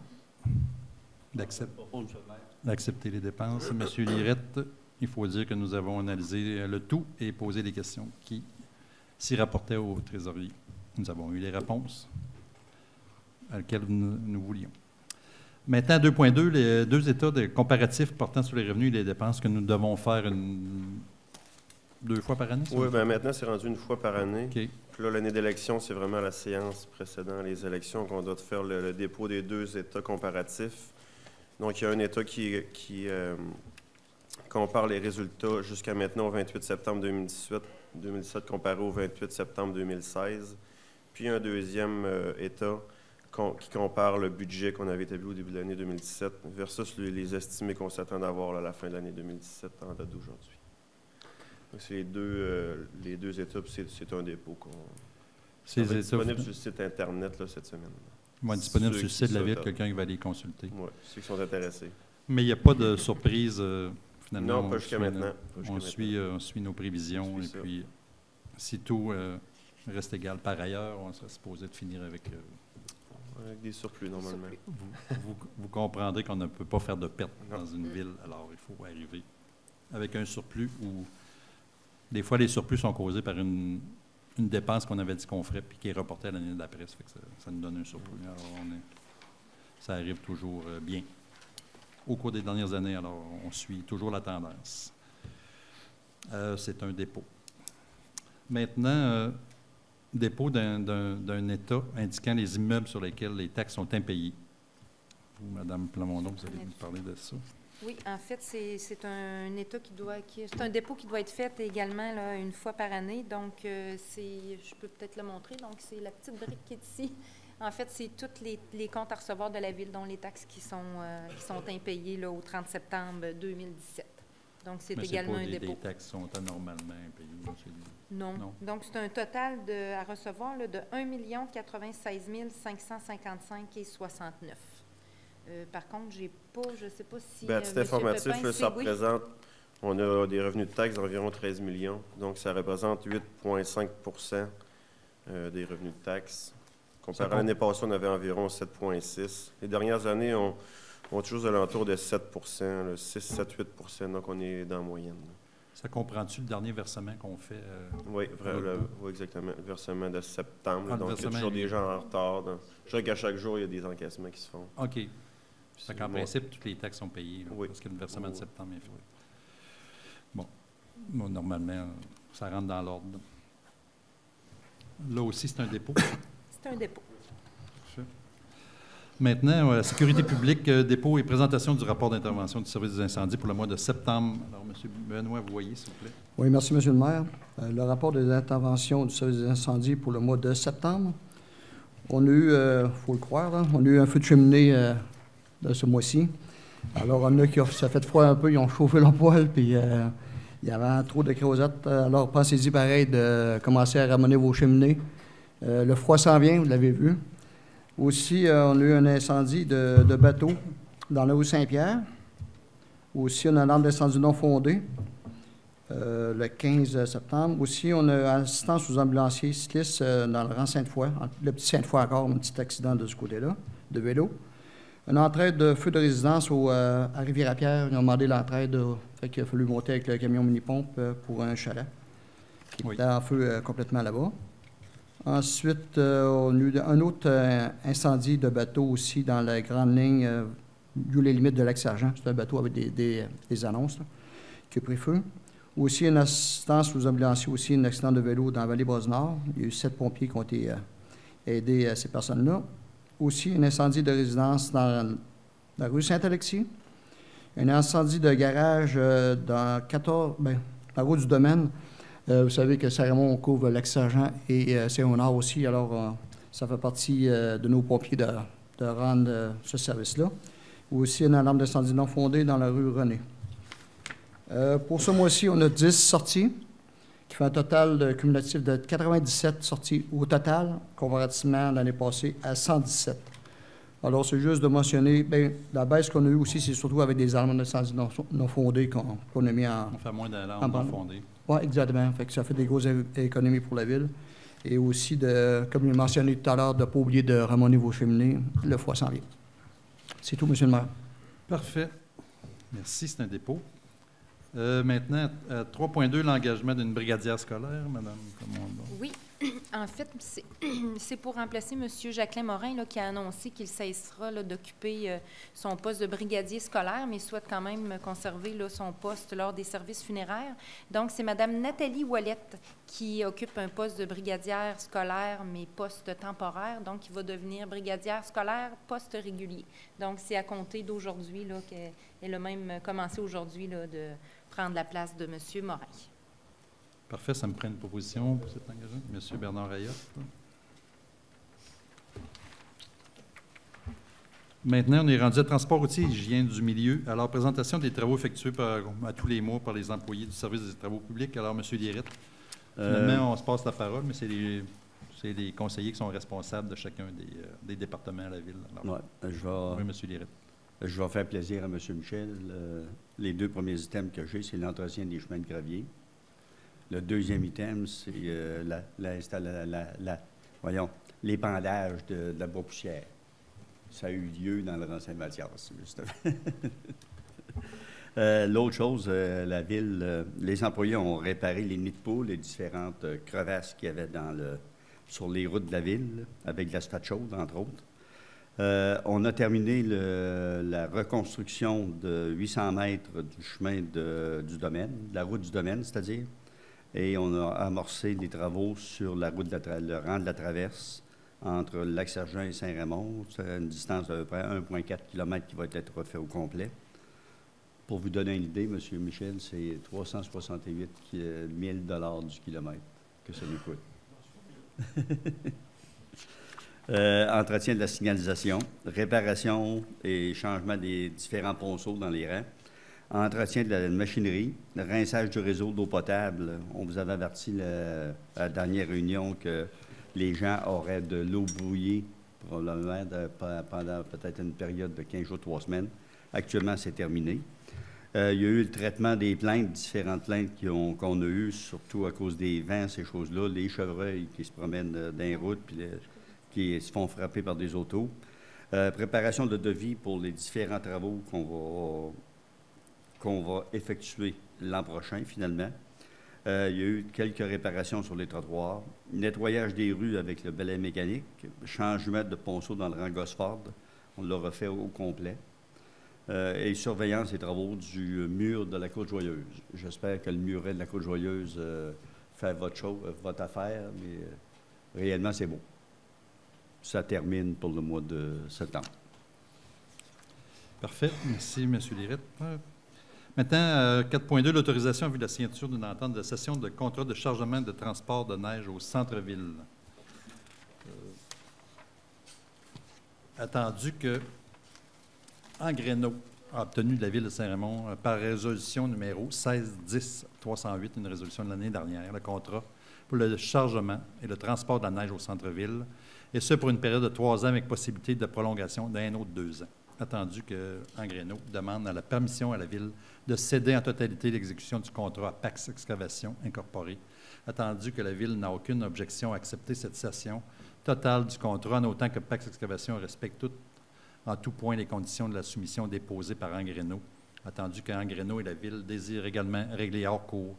D'accepter les dépenses. M. Lirette, il faut dire que nous avons analysé le tout et posé des questions qui s'y rapportaient au trésorier. Nous avons eu les réponses à lesquelles nous voulions. Maintenant, 2.2, les 2 états de comparatifs portant sur les revenus et les dépenses que nous devons faire 2 fois par année? Oui, bien maintenant, c'est rendu 1 fois par année. Okay. Puis là, l'année d'élection, c'est vraiment la séance précédant les élections qu'on doit faire le dépôt des 2 états comparatifs. Donc, il y a un état qui compare les résultats jusqu'à maintenant au 28 septembre 2017 comparé au 28 septembre 2016. puis un deuxième état qui compare le budget qu'on avait établi au début de l'année 2017 versus les estimés qu'on s'attend d'avoir là, à la fin de l'année 2017 en date d'aujourd'hui. Donc, c'est les deux étapes, c'est un dépôt qui va être disponible sur le site Internet là, cette semaine. Ils vont être disponibles sur le site de la Ville, quelqu'un qui va les consulter. Oui, ceux qui sont intéressés. Mais il n'y a pas de surprise, finalement. Non, pas jusqu'à maintenant. On suit nos prévisions, et puis si tout reste égal par ailleurs, on serait supposé de finir avec des surplus, normalement. Vous comprendrez qu'on ne peut pas faire de perte dans une ville, alors il faut arriver avec un surplus où, des fois, les surplus sont causés par une dépense qu'on avait dit qu'on ferait puis qui est reportée à l'année d'après. Ça fait que ça nous donne un surplus. Alors, ça arrive toujours bien. Au cours des dernières années, alors, on suit toujours la tendance. C'est un dépôt. Maintenant, dépôt d'un État indiquant les immeubles sur lesquels les taxes sont impayées. Vous, Mme Plamondon, vous allez nous parler de ça. Oui, en fait, c'est un État c'est un dépôt qui doit être fait également là, une fois par année. Donc, je peux peut-être le montrer. Donc, c'est la petite brique qui est ici. En fait, c'est tous les comptes à recevoir de la Ville, dont les taxes qui sont impayées là, au 30 septembre 2017. Donc, c'est également un dépôt. Les taxes sont anormalement impayées. Non. Donc, c'est un total à recevoir là, de 1 096 555,69 $. Par contre, je ne sais pas si... À titre informatif, là, ça représente, on a des revenus de taxes d'environ 13 millions, donc ça représente 8,5 des revenus de taxes. Comparé à l'année passée, on avait environ 7,6. Les dernières années, on toujours aux alentours de 7 6, 7, 8 donc on est dans la moyenne. Là. Ça comprend-tu le dernier versement qu'on fait? Oui, exactement. Le versement de septembre. Donc, il y a toujours des gens en retard. Je sais qu'à chaque jour, il y a des encaissements qui se font. OK. En principe, toutes les taxes sont payées, là, oui. Parce que le versement de septembre est fait. Bon, normalement, ça rentre dans l'ordre. Là aussi, c'est un dépôt. C'est un dépôt. Parfait. Maintenant, la sécurité publique, dépôt et présentation du rapport d'intervention du service des incendies pour le mois de septembre. Alors, M. Benoît, vous voyez, s'il vous plaît. Oui, merci, M. le maire. Le rapport des interventions du service des incendies pour le mois de septembre. On a eu, il faut le croire, là, on a eu un feu de cheminée de ce mois-ci. Alors, on a qui ça fait froid un peu, ils ont chauffé leur poêle, puis il y avait trop de créosote. Alors, pensez-y pareil de commencer à ramener vos cheminées. Le froid s'en vient, vous l'avez vu. Aussi, on a eu un incendie de bateau dans la rue Saint-Pierre. Aussi, on a une alarme d'incendie non fondée le 15 septembre. Aussi, on a assistance aux ambulanciers cyclistes dans le rang Sainte-Foy. Le petit Sainte-Foy encore, un petit accident de ce côté-là, de vélo. Une entraide de feu de résidence à Rivière-à-Pierre. Ils ont demandé l'entraide. Fait qu'il a fallu monter avec le camion mini-pompe pour un chalet qui était en feu complètement là-bas. Ensuite, on a eu un autre incendie de bateau aussi dans la grande ligne d'où les limites de Lac-Sergent. C'est un bateau avec des annonces là, qui a pris feu. Aussi, une assistance aux ambulanciers, aussi un accident de vélo dans la Vallée-Brosse-Nord. Il y a eu 7 pompiers qui ont été aidés à ces personnes-là. Aussi, un incendie de résidence dans la rue Saint-Alexis. Un incendie de garage dans la rue du Domaine. Vous savez que Saint-Raymond, on couvre Lac-Sergent et Saint-Léonard aussi. Alors, ça fait partie de nos pompiers de rendre ce service-là. Aussi, une alarme d'incendie non fondée dans la rue René. Pour ce mois-ci, on a 10 sorties, qui fait un total de cumulatif de 97 sorties au total, comparativement l'année passée à 117. Alors, c'est juste de mentionner, la baisse qu'on a eue aussi, c'est surtout avec des alarmes d'incendie non fondées qu'on a mis en... On fait moins d'alarmes non fondées. Oui, exactement. Fait que ça fait des grosses économies pour la Ville. Et aussi, comme je l'ai mentionné tout à l'heure, de ne pas oublier de ramener vos cheminées. Le froid s'en vient. C'est tout, M. le maire. Parfait. Merci, c'est un dépôt. Maintenant, 3.2, l'engagement d'une brigadière scolaire, Mme Plamondon. Oui. En fait, c'est pour remplacer M. Jacqueline Morin là, qui a annoncé qu'il cessera d'occuper son poste de brigadier scolaire, mais souhaite quand même conserver là, son poste lors des services funéraires. Donc, c'est Mme Nathalie Ouellette qui occupe un poste de brigadière scolaire, mais poste temporaire, donc qui va devenir brigadière scolaire poste régulier. Donc, c'est à compter d'aujourd'hui là, qu'elle a même commencé aujourd'hui là, de prendre la place de M. Morin. Parfait, ça me prend une proposition pour cet engagement. M. Bernard Rayotte. Maintenant, on est rendu à transport routier et hygiène du milieu. Alors, présentation des travaux effectués à tous les mois par les employés du service des travaux publics. Alors, M. Lirette, finalement, on se passe la parole, mais c'est les conseillers qui sont responsables de chacun des départements à la ville. Alors, oui, M. Lirette. Je vais faire plaisir à M. Michel. Les deux premiers items que j'ai, c'est l'entretien des chemins de gravier. Le deuxième item, c'est l'épandage de la bois poussière. Ça a eu lieu dans le rang Saint-Mathias, justement. L'autre chose, la ville, les employés ont réparé les nids de poules, les différentes crevasses qu'il y avait sur les routes de la ville, avec de l'asphalte chaude, entre autres. On a terminé la reconstruction de 800 mètres du chemin du domaine, de la route du domaine, c'est-à-dire, et on a amorcé des travaux sur la route le rang de la traverse entre Lac-Sergent et Saint-Raymond. C'est une distance d'à peu près 1,4 km qui va être refait au complet. Pour vous donner une idée, M. Michel, c'est 368 000 $ du kilomètre que ça nous coûte. Entretien de la signalisation, réparation et changement des différents ponceaux dans les rangs, entretien de la machinerie, le rinçage du réseau d'eau potable. On vous avait averti à la dernière réunion que les gens auraient de l'eau brouillée probablement pendant peut-être une période de 15 jours, 3 semaines. Actuellement, c'est terminé. Il y a eu le traitement des plaintes, différentes plaintes qu'on a eues, surtout à cause des vents, ces choses-là, les chevreuils qui se promènent dans les routes puis qui se font frapper par des autos. Préparation de devis pour les différents travaux qu'on va effectuer l'an prochain, finalement. Il y a eu quelques réparations sur les trottoirs, nettoyage des rues avec le balai mécanique, changement de ponceau dans le rang Gosford, on l'a refait au complet, et surveillance des travaux du mur de la Côte-Joyeuse. J'espère que le muret de la Côte-Joyeuse fait votre affaire, mais réellement, c'est beau. Ça termine pour le mois de septembre. Parfait. Merci, M. Lirette. Maintenant, 4.2, l'autorisation en vue de la signature d'une entente de cession de contrat de chargement de transport de neige au centre-ville. Attendu que Angrenot a obtenu de la Ville de Saint-Raymond, par résolution numéro 16-10-308, une résolution de l'année dernière, le contrat pour le chargement et le transport de la neige au centre-ville, et ce pour une période de 3 ans avec possibilité de prolongation d'un autre 2 ans. Attendu que Angrenot demande la permission à la Ville de céder en totalité l'exécution du contrat à Pax Excavation Incorporée. Attendu que la Ville n'a aucune objection à accepter cette cession totale du contrat, en autant que Pax Excavation respecte en tout point les conditions de la soumission déposée par Angrenot. Attendu qu'Angrenot et la Ville désirent également régler hors cours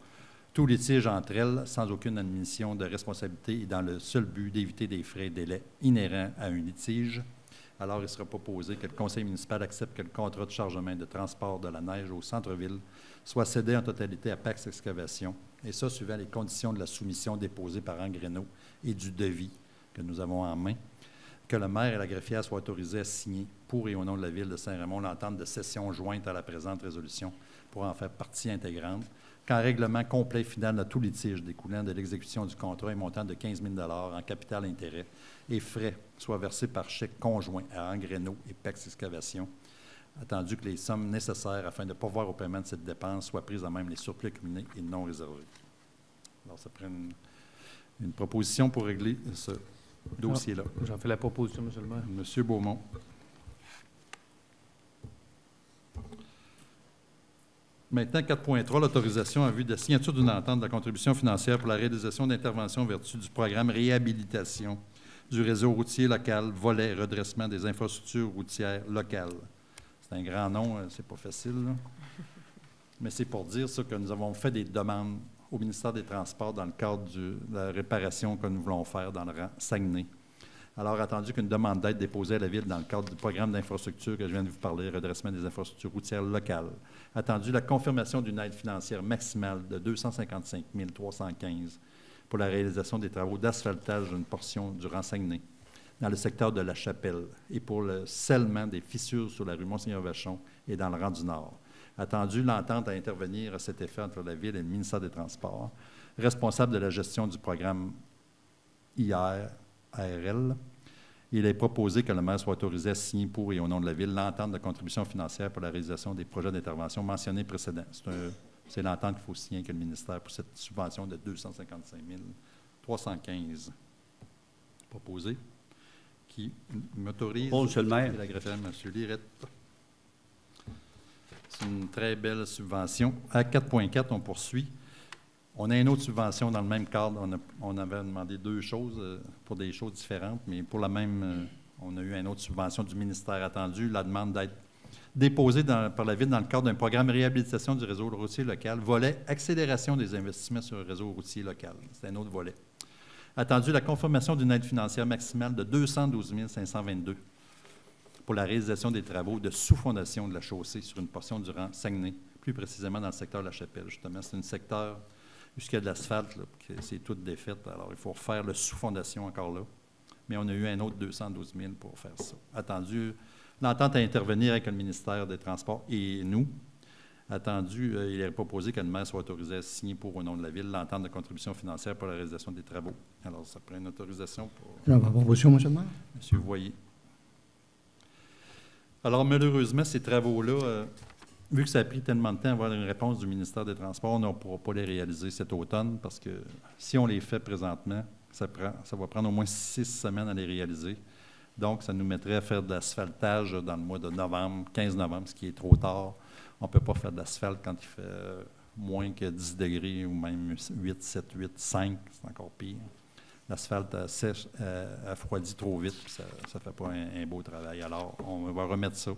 tout litige entre elles sans aucune admission de responsabilité et dans le seul but d'éviter des frais et délais inhérents à un litige. Alors, il sera proposé que le conseil municipal accepte que le contrat de chargement et de transport de la neige au centre-ville soit cédé en totalité à Pax Excavation, et ça, suivant les conditions de la soumission déposée par Angrenot et du devis que nous avons en main, que le maire et la greffière soient autorisés à signer pour et au nom de la Ville de Saint-Raymond l'entente de cession jointe à la présente résolution pour en faire partie intégrante, qu'un règlement complet final de tout litige découlant de l'exécution du contrat et montant de 15 000 $ en capital intérêt et frais soient versés par chèque conjoint à Angrenot et Pax Excavation, attendu que les sommes nécessaires afin de pourvoir au paiement de cette dépense soient prises à même les surplus accumulés et non réservés. Alors, ça prend une proposition pour régler ce dossier-là. J'en fais la proposition, M. le maire. M. Beaumont. Maintenant, 4.3, l'autorisation en vue de la signature d'une entente de la contribution financière pour la réalisation d'interventions en vertu du programme réhabilitation du réseau routier local, volet redressement des infrastructures routières locales. C'est un grand nom, c'est pas facile, là. Mais c'est pour dire ça que nous avons fait des demandes au ministère des Transports dans le cadre de la réparation que nous voulons faire dans le rang Saguenay. Alors, attendu qu'une demande d'aide déposée à la Ville dans le cadre du programme d'infrastructure que je viens de vous parler, redressement des infrastructures routières locales, attendu la confirmation d'une aide financière maximale de 255 315 pour la réalisation des travaux d'asphaltage d'une portion du rang Saguenay dans le secteur de la Chapelle et pour le scellement des fissures sur la rue Monseigneur-Vachon et dans le rang du Nord. Attendu l'entente à intervenir à cet effet entre la Ville et le ministère des Transports, responsable de la gestion du programme IR-ARL, Il est proposé que le maire soit autorisé à signer pour et au nom de la Ville l'entente de contribution financière pour la réalisation des projets d'intervention mentionnés précédents. C'est l'entente qu'il faut signer avec le ministère pour cette subvention de 255 315. Proposé. Qui m'autorise? Monsieur le maire. La greffière, M. Lirette. C'est une très belle subvention. À 4.4, on poursuit. On a une autre subvention dans le même cadre. On avait demandé 2 choses pour des choses différentes, mais pour la même, on a eu une autre subvention du ministère attendu. La demande d'être déposée par la Ville dans le cadre d'un programme de réhabilitation du réseau routier local, volet accélération des investissements sur le réseau routier local. C'est un autre volet. Attendu la conformation d'une aide financière maximale de 212 522 pour la réalisation des travaux de sous-fondation de la chaussée sur une portion du rang Saguenay, plus précisément dans le secteur de la Chapelle, justement. C'est un secteur jusqu'il y a de l'asphalte, c'est toute défaite. Alors, il faut refaire le sous-fondation encore là. Mais on a eu un autre 212 000 pour faire ça. Attendu, l'entente à intervenir avec le ministère des Transports et nous. Attendu, il est proposé que le maire soit autorisé à signer pour au nom de la Ville l'entente de contribution financière pour la réalisation des travaux. Alors, ça prend une autorisation pour... La proposition, M. le maire. M. Voyer. Alors, malheureusement, ces travaux-là, vu que ça a pris tellement de temps à avoir une réponse du ministère des Transports, on ne pourra pas les réaliser cet automne parce que si on les fait présentement, ça va prendre au moins 6 semaines à les réaliser. Donc, ça nous mettrait à faire de l'asphaltage dans le mois de novembre, 15 novembre, ce qui est trop tard. On ne peut pas faire de l'asphalte quand il fait moins que 10 degrés ou même 8, 7, 8, 5, c'est encore pire. L'asphalte sèche, refroidit trop vite, puis ça ne fait pas un beau travail. Alors, on va remettre ça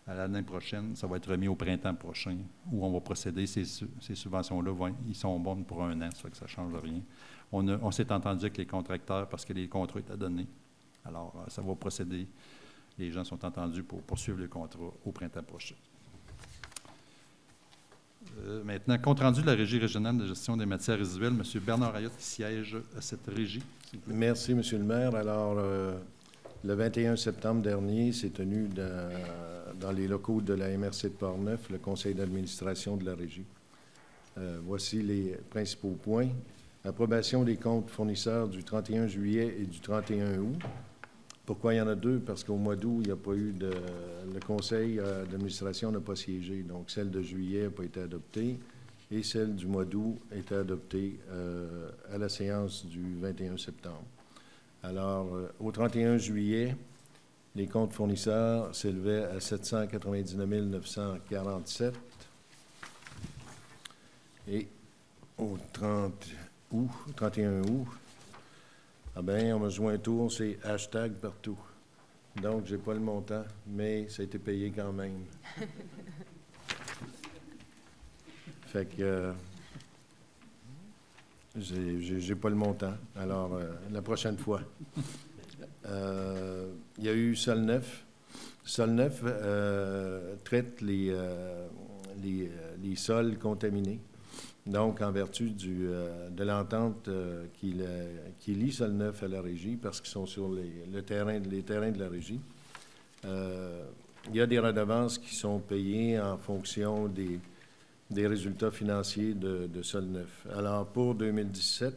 à l'année prochaine. Ça va être remis au printemps prochain, où on va procéder. Ces subventions-là, ils sont bonnes pour 1 an, ça fait que ça ne change rien. On s'est entendu avec les contracteurs parce que les contrats étaient donnés. Alors, ça va procéder. Les gens sont entendus pour poursuivre le contrat au printemps prochain. Maintenant, compte rendu de la Régie régionale de gestion des matières résiduelles, M. Bernard Ayotte qui siège à cette régie. Merci, M. le maire. Alors, le 21 septembre dernier, s'est tenu dans les locaux de la MRC de Portneuf le conseil d'administration de la régie. Voici les principaux points. Approbation des comptes fournisseurs du 31 juillet et du 31 août. Pourquoi il y en a 2? Parce qu'au mois d'août, il n'y a pas eu de... Le conseil d'administration n'a pas siégé. Donc, celle de juillet n'a pas été adoptée et celle du mois d'août a été adoptée à la séance du 21 septembre. Alors, au 31 juillet, les comptes fournisseurs s'élevaient à 799 947 et au 31 août, ah bien, on m'a joué un tour, c'est hashtag partout. Donc, je n'ai pas le montant, mais ça a été payé quand même. Fait que j'ai pas le montant. Alors, la prochaine fois. Il y a eu Solneuf. Solneuf traite les sols contaminés. Donc, en vertu de l'entente qui lie Solneuf à la régie, parce qu'ils sont sur les terrains de la régie, il y a des redevances qui sont payées en fonction des résultats financiers de Solneuf. Alors, pour 2017,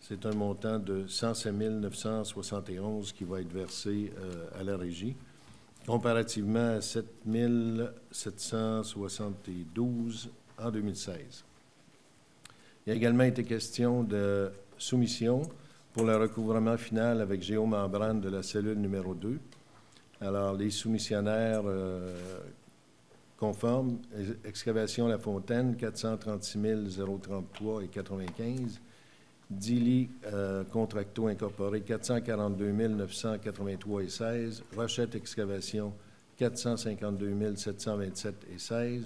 c'est un montant de 107 971 qui va être versé à la régie, comparativement à 7 772 en 2016. Il a également été question de soumission pour le recouvrement final avec géomembrane de la cellule numéro 2. Alors, les soumissionnaires conformes, excavation La Fontaine, 436 033 et 95. Dili Contracto Incorporé, 442 983 et 16. Rochette Excavation, 452 727 et 16.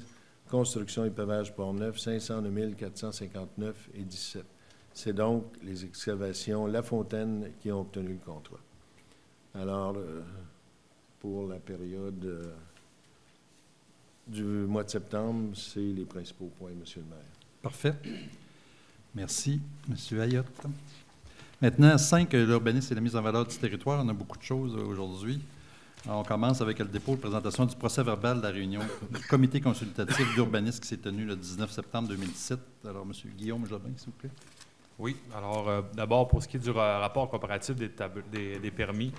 Construction et pavage Port-Neuf, 509 459 et 17. C'est donc les excavations La Fontaine qui ont obtenu le contrat. Alors, pour la période du mois de septembre, c'est les principaux points, M. le maire. Parfait. Merci, M. Ayotte. Maintenant, 5, l'urbanisme et la mise en valeur du territoire. On a beaucoup de choses aujourd'hui. Alors, on commence avec le dépôt de présentation du procès-verbal de la réunion du comité consultatif d'urbanisme qui s'est tenu le 19 septembre 2017. Alors, M. Guillaume Jobin, s'il vous plaît. Oui. Alors, d'abord, pour ce qui est du rapport comparatif des permis,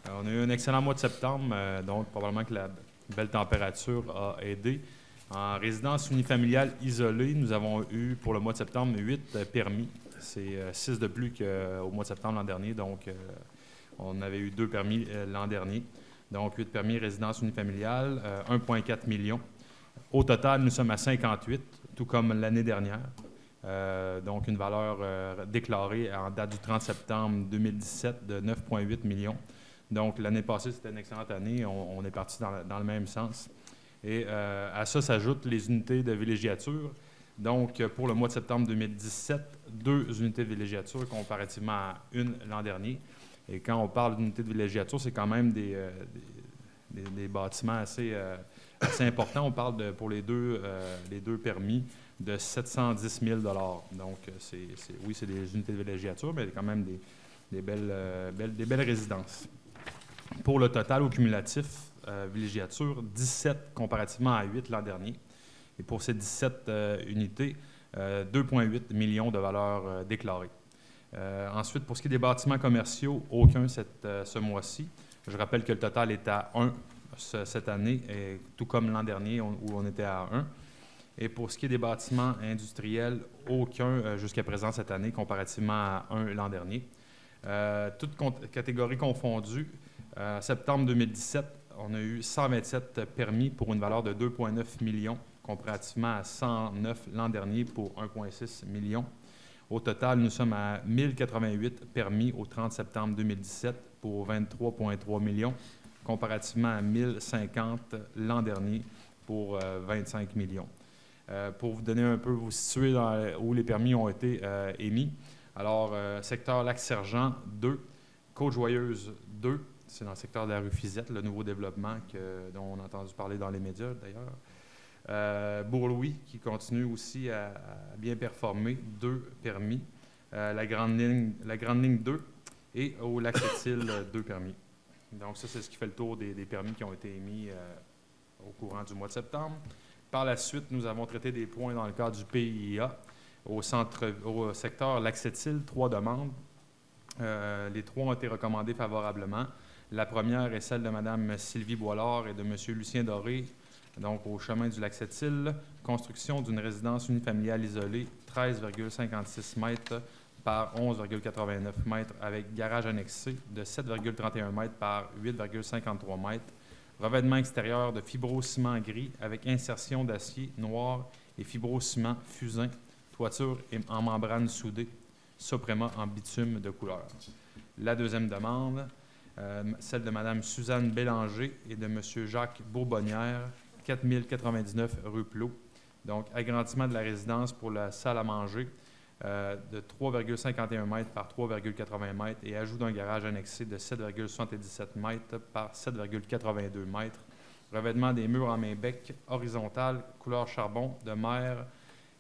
On a eu un excellent mois de septembre, donc probablement que la belle température a aidé. En résidence unifamiliale isolée, nous avons eu pour le mois de septembre 8 permis. C'est 6 de plus qu'au mois de septembre l'an dernier, donc on avait eu 2 permis l'an dernier. Donc 8 permis résidence unifamiliale, 1,4 million. Au total, nous sommes à 58, tout comme l'année dernière. Donc une valeur déclarée en date du 30 septembre 2017 de 9,8 millions. Donc l'année passée, c'était une excellente année. On est parti dans le même sens. Et à ça s'ajoutent les unités de villégiature. Donc, pour le mois de septembre 2017, 2 unités de villégiature comparativement à 1 l'an dernier. Et quand on parle d'unités de villégiature, c'est quand même des bâtiments assez importants. On parle pour les deux permis de 710 000 $. Donc, oui, c'est des unités de villégiature, mais quand même des belles résidences. Pour le total au cumulatif, villégiature, 17 comparativement à 8 l'an dernier. Et pour ces 17 unités, 2,8 millions de valeurs déclarées. Ensuite, pour ce qui est des bâtiments commerciaux, aucun ce mois-ci. Je rappelle que le total est à 1 cette année, tout comme l'an dernier où on était à 1. Et pour ce qui est des bâtiments industriels, aucun jusqu'à présent cette année, comparativement à 1 l'an dernier. Toutes catégories confondues, septembre 2017, on a eu 127 permis pour une valeur de 2,9 millions, comparativement à 109 l'an dernier pour 1,6 million. Au total, nous sommes à 1088 permis au 30 septembre 2017 pour 23,3 millions, comparativement à 1050 l'an dernier pour 25 millions. Pour vous donner un peu, vous situer où les permis ont été émis. Alors, secteur Lac-Sergent, 2. Côte-Joyeuse, 2. C'est dans le secteur de la rue Fizette, le nouveau développement dont on a entendu parler dans les médias, d'ailleurs. Bourg-Louis, qui continue aussi à bien performer, 2 permis. La Grande Ligne 2 et au Lac-Sept-Îles, 2 permis. Donc, ça, c'est ce qui fait le tour des permis qui ont été émis au courant du mois de septembre. Par la suite, nous avons traité des points dans le cadre du PIA. Au secteur Lac-Sept-Îles, 3 demandes. Les 3 ont été recommandées favorablement. La première est celle de Mme Sylvie Boilard et de M. Lucien Doré, donc au chemin du Lac-Sept-Îles, construction d'une résidence unifamiliale isolée, 13,56 mètres par 11,89 mètres, avec garage annexé de 7,31 mètres par 8,53 mètres, revêtement extérieur de fibro-ciment gris avec insertion d'acier noir et fibro-ciment fusain, toiture en membrane soudée, Soprema en bitume de couleur. La deuxième demande, celle de Mme Suzanne Bélanger et de M. Jacques Bourbonnière, 4099 rue Plot. Donc, agrandissement de la résidence pour la salle à manger de 3,51 mètres par 3,80 mètres et ajout d'un garage annexé de 7,77 mètres par 7,82 mètres. Revêtement des murs en main-bec horizontal, couleur charbon de mer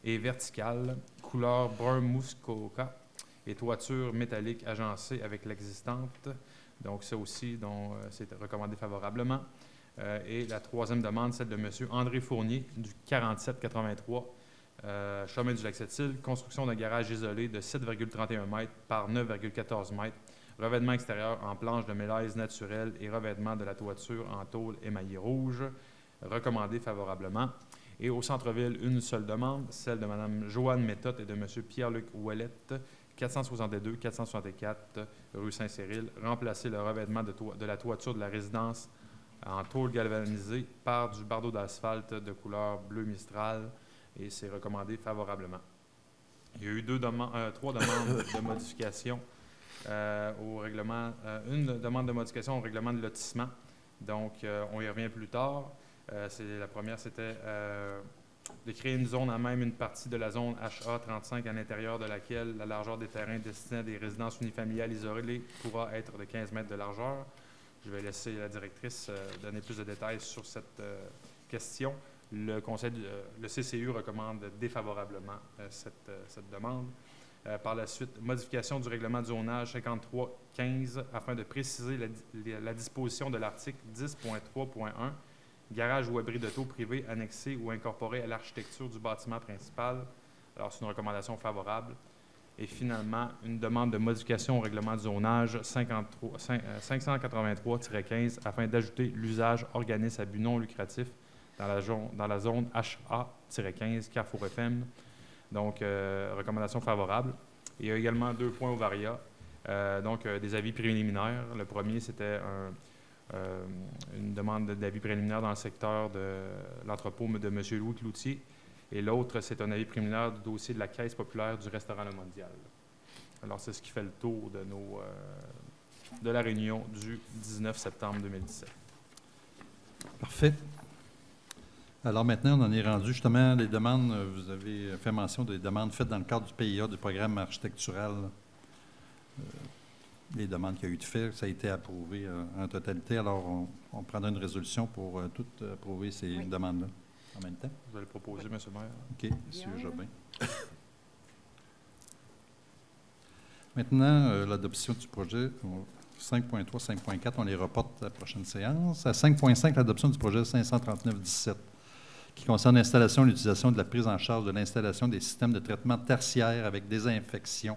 et verticale, couleur brun mousse coca et toiture métallique agencée avec l'existante. Donc, ça aussi, c'est recommandé favorablement. Et la troisième demande, celle de M. André Fournier, du 4783, chemin du Lac-Sept-Îles, construction d'un garage isolé de 7,31 mètres par 9,14 mètres, revêtement extérieur en planche de mélaise naturelle et revêtement de la toiture en tôle émaillée rouge, recommandé favorablement. Et au centre-ville, une seule demande, celle de Mme Joanne Méthode et de M. Pierre-Luc Ouellette, 462-464 rue Saint-Cyril, remplacer le revêtement de la toiture de la résidence en tôle galvanisée par du bardeau d'asphalte de couleur bleu Mistral et c'est recommandé favorablement. Il y a eu 3 demandes de modification au règlement, une demande de modification au règlement de lotissement. Donc, on y revient plus tard. La première, c'était de créer une zone à même une partie de la zone HA35 à l'intérieur de laquelle la largeur des terrains destinés à des résidences unifamiliales isolées pourra être de 15 mètres de largeur. Je vais laisser la directrice donner plus de détails sur cette question. Le CCU recommande défavorablement cette demande. Par la suite, modification du règlement de zonage 5315 afin de préciser la disposition de l'article 10.3.1, garage ou abri d'auto privé annexé ou incorporé à l'architecture du bâtiment principal. Alors, c'est une recommandation favorable. Et finalement, une demande de modification au règlement de zonage 583-15 afin d'ajouter l'usage organisme à but non lucratif dans la zone HA-15 Carrefour FM. Donc, recommandation favorable. Il y a également 2 points au VARIA. Des avis préliminaires. Le premier, c'était une demande d'avis préliminaire dans le secteur de l'entrepôt de M. Louis Cloutier. Et l'autre, c'est un avis préliminaire du dossier de la Caisse populaire du restaurant Le Mondial. Alors, c'est ce qui fait le tour de la réunion du 19 septembre 2017. Parfait. Alors maintenant, on en est rendu justement les demandes. Vous avez fait mention des demandes faites dans le cadre du PIA, du programme architectural. Les demandes qu'il y a eu de fait, ça a été approuvé en totalité. Alors, on prendra une résolution pour toutes approuver ces demandes-là en même temps. Vous allez proposer, M. le maire. OK, M. Jobin. Maintenant, l'adoption du projet 5.3, 5.4, on les reporte à la prochaine séance. À 5.5, l'adoption du projet 539-17, qui concerne l'installation et l'utilisation de la prise en charge de l'installation des systèmes de traitement tertiaire avec désinfection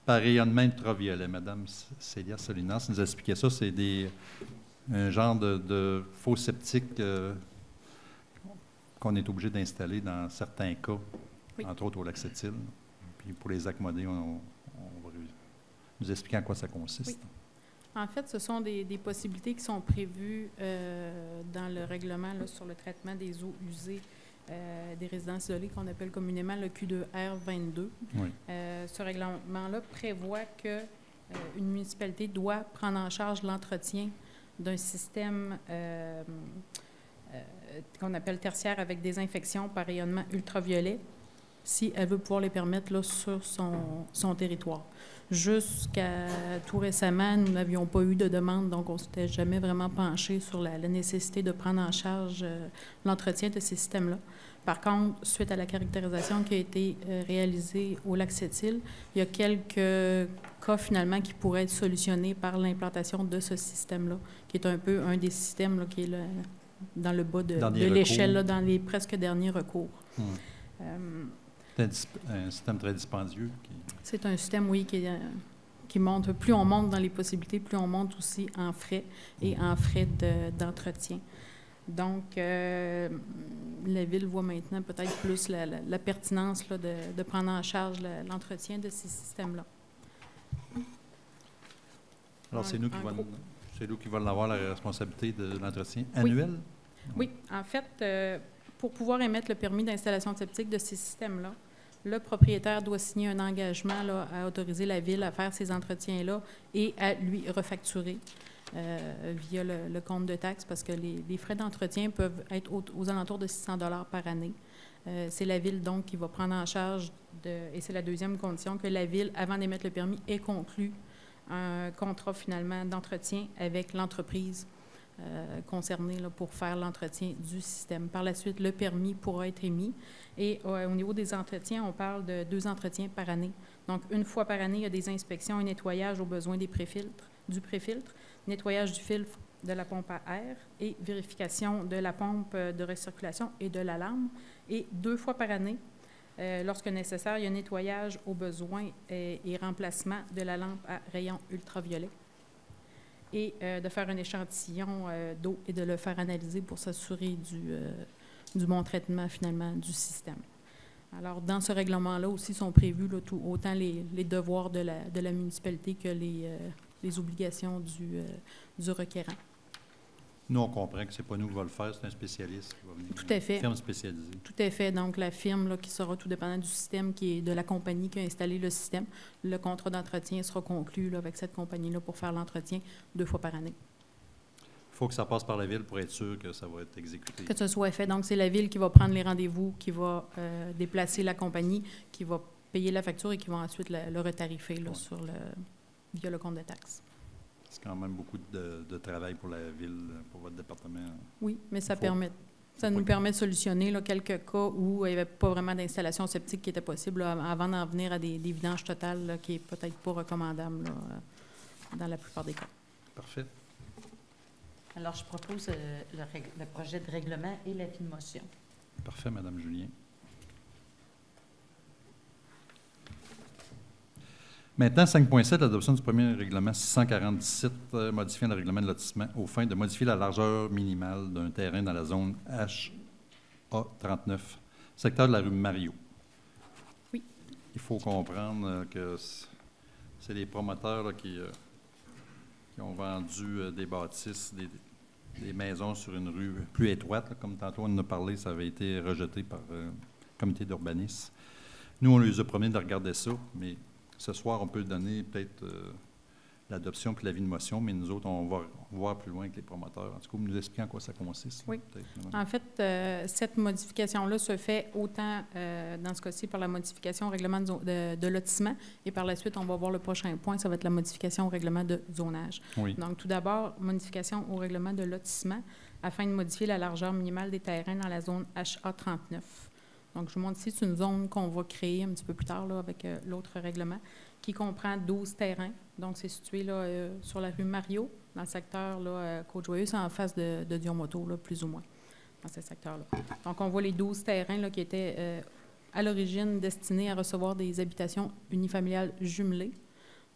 par rayonnement ultraviolet. Madame Célia Solinas nous a expliqué ça. C'est un genre de faux septique qu'on est obligé d'installer dans certains cas, entre autres au Lac-Sept-Îles. Puis pour les accommodés, on va nous expliquer en quoi ça consiste. Oui. En fait, ce sont des possibilités qui sont prévues dans le règlement là, sur le traitement des eaux usées des résidences isolées qu'on appelle communément le Q2R22. Oui. Ce règlement-là prévoit qu'une municipalité doit prendre en charge l'entretien d'un système qu'on appelle tertiaire avec désinfection par rayonnement ultraviolet si elle veut pouvoir les permettre là, sur son territoire. Jusqu'à tout récemment, nous n'avions pas eu de demande, donc on ne s'était jamais vraiment penché sur la nécessité de prendre en charge l'entretien de ces systèmes-là. Par contre, suite à la caractérisation qui a été réalisée au Lac-Sept-Îles, il y a quelques cas finalement qui pourraient être solutionnés par l'implantation de ce système-là, qui est un peu un des systèmes là, qui est dans le bas de l'échelle, dans les presque derniers recours. C'est un système très dispendieux. C'est un système, oui, qui monte. Plus on monte dans les possibilités, plus on monte aussi en frais et en frais d'entretien. Donc, la Ville voit maintenant peut-être plus la pertinence là, de prendre en charge l'entretien de ces systèmes-là. Alors, c'est nous qui allons avoir la responsabilité de l'entretien annuel? Oui. En fait, pour pouvoir émettre le permis d'installation septique de ces systèmes-là, le propriétaire doit signer un engagement là, à autoriser la Ville à faire ces entretiens-là et à lui refacturer via le compte de taxes parce que les frais d'entretien peuvent être aux alentours de 600 $ par année. C'est la Ville, donc, qui va prendre en charge, et c'est la deuxième condition, que la Ville, avant d'émettre le permis, ait conclu un contrat, finalement, d'entretien avec l'entreprise concernée là, pour faire l'entretien du système. Par la suite, le permis pourra être émis. Et au niveau des entretiens, on parle de 2 entretiens par année. Donc, une fois par année, il y a des inspections et nettoyages aux besoins du préfiltre, nettoyage du filtre de la pompe à air et vérification de la pompe de recirculation et de l'alarme. Et 2 fois par année, lorsque nécessaire, il y a nettoyage aux besoins et remplacement de la lampe à rayon ultraviolet. Et de faire un échantillon d'eau et de le faire analyser pour s'assurer du bon traitement, finalement, du système. Alors, dans ce règlement-là aussi sont prévus là, autant les devoirs de la municipalité que les obligations du requérant. Nous, on comprend que ce n'est pas nous qui va le faire, c'est un spécialiste qui va venir. Tout à fait. Une firme spécialisée. Tout à fait. Donc, la firme là, qui sera tout dépendant du système, qui est de la compagnie qui a installé le système, le contrat d'entretien sera conclu là, avec cette compagnie-là pour faire l'entretien 2 fois par année. Il faut que ça passe par la Ville pour être sûr que ça va être exécuté. Que ce soit fait. Donc, c'est la Ville qui va prendre les rendez-vous, qui va déplacer la compagnie, qui va payer la facture et qui va ensuite le retarifer là, via le compte de taxes. C'est quand même beaucoup de travail pour la Ville, pour votre département. Oui, mais ça nous permet de solutionner là, quelques cas où il n'y avait pas vraiment d'installation septique qui était possible là, avant d'en venir à des vidanges totales là, qui n'est peut-être pas recommandable là, dans la plupart des cas. Parfait. Alors, je propose le projet de règlement et l'avis de motion. Parfait, Mme Julien. Maintenant, 5.7, l'adoption du premier règlement 647, modifiant le règlement de lotissement aux fins de modifier la largeur minimale d'un terrain dans la zone HA39, secteur de la rue Mario. Oui. Il faut comprendre que c'est les promoteurs là, qui ont vendu des bâtisses, des maisons sur une rue plus étroite. Là, comme tantôt on en a parlé, ça avait été rejeté par le comité d'urbanisme. Nous, on les a promis de regarder ça, mais ce soir, on peut donner peut-être l'adoption puis l'avis de motion, mais nous autres, on va voir plus loin que les promoteurs. En tout cas, vous nous expliquez en quoi ça consiste. Oui. En fait, cette modification-là se fait autant, dans ce cas-ci, par la modification au règlement de lotissement, et par la suite, on va voir le prochain point, ça va être la modification au règlement de zonage. Oui. Donc, tout d'abord, modification au règlement de lotissement, afin de modifier la largeur minimale des terrains dans la zone HA39. Donc, je vous montre ici, c'est une zone qu'on va créer un petit peu plus tard là, avec l'autre règlement, qui comprend 12 terrains. Donc, c'est situé là, sur la rue Mario, dans le secteur Côte-Joyeuse, c'est en face de Dion-Moto, là, plus ou moins, dans ce secteur-là. Donc, on voit les 12 terrains là, qui étaient à l'origine destinés à recevoir des habitations unifamiliales jumelées.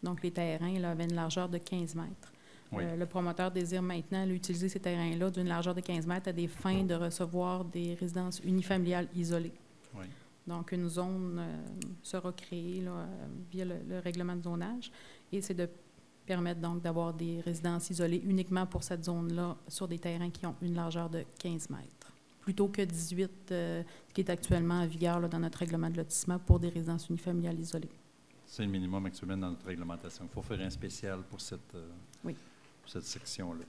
Donc, les terrains là, avaient une largeur de 15 mètres. Oui. Le promoteur désire maintenant utiliser ces terrains-là d'une largeur de 15 mètres à des fins de recevoir des résidences unifamiliales isolées. Oui. Donc, une zone sera créée là, via le règlement de zonage, et c'est de permettre donc d'avoir des résidences isolées uniquement pour cette zone-là sur des terrains qui ont une largeur de 15 mètres, plutôt que 18 qui est actuellement en vigueur là, dans notre règlement de lotissement pour des résidences unifamiliales isolées. C'est le minimum actuellement dans notre réglementation. Il faut faire un spécial pour cette, oui. pour cette section-là.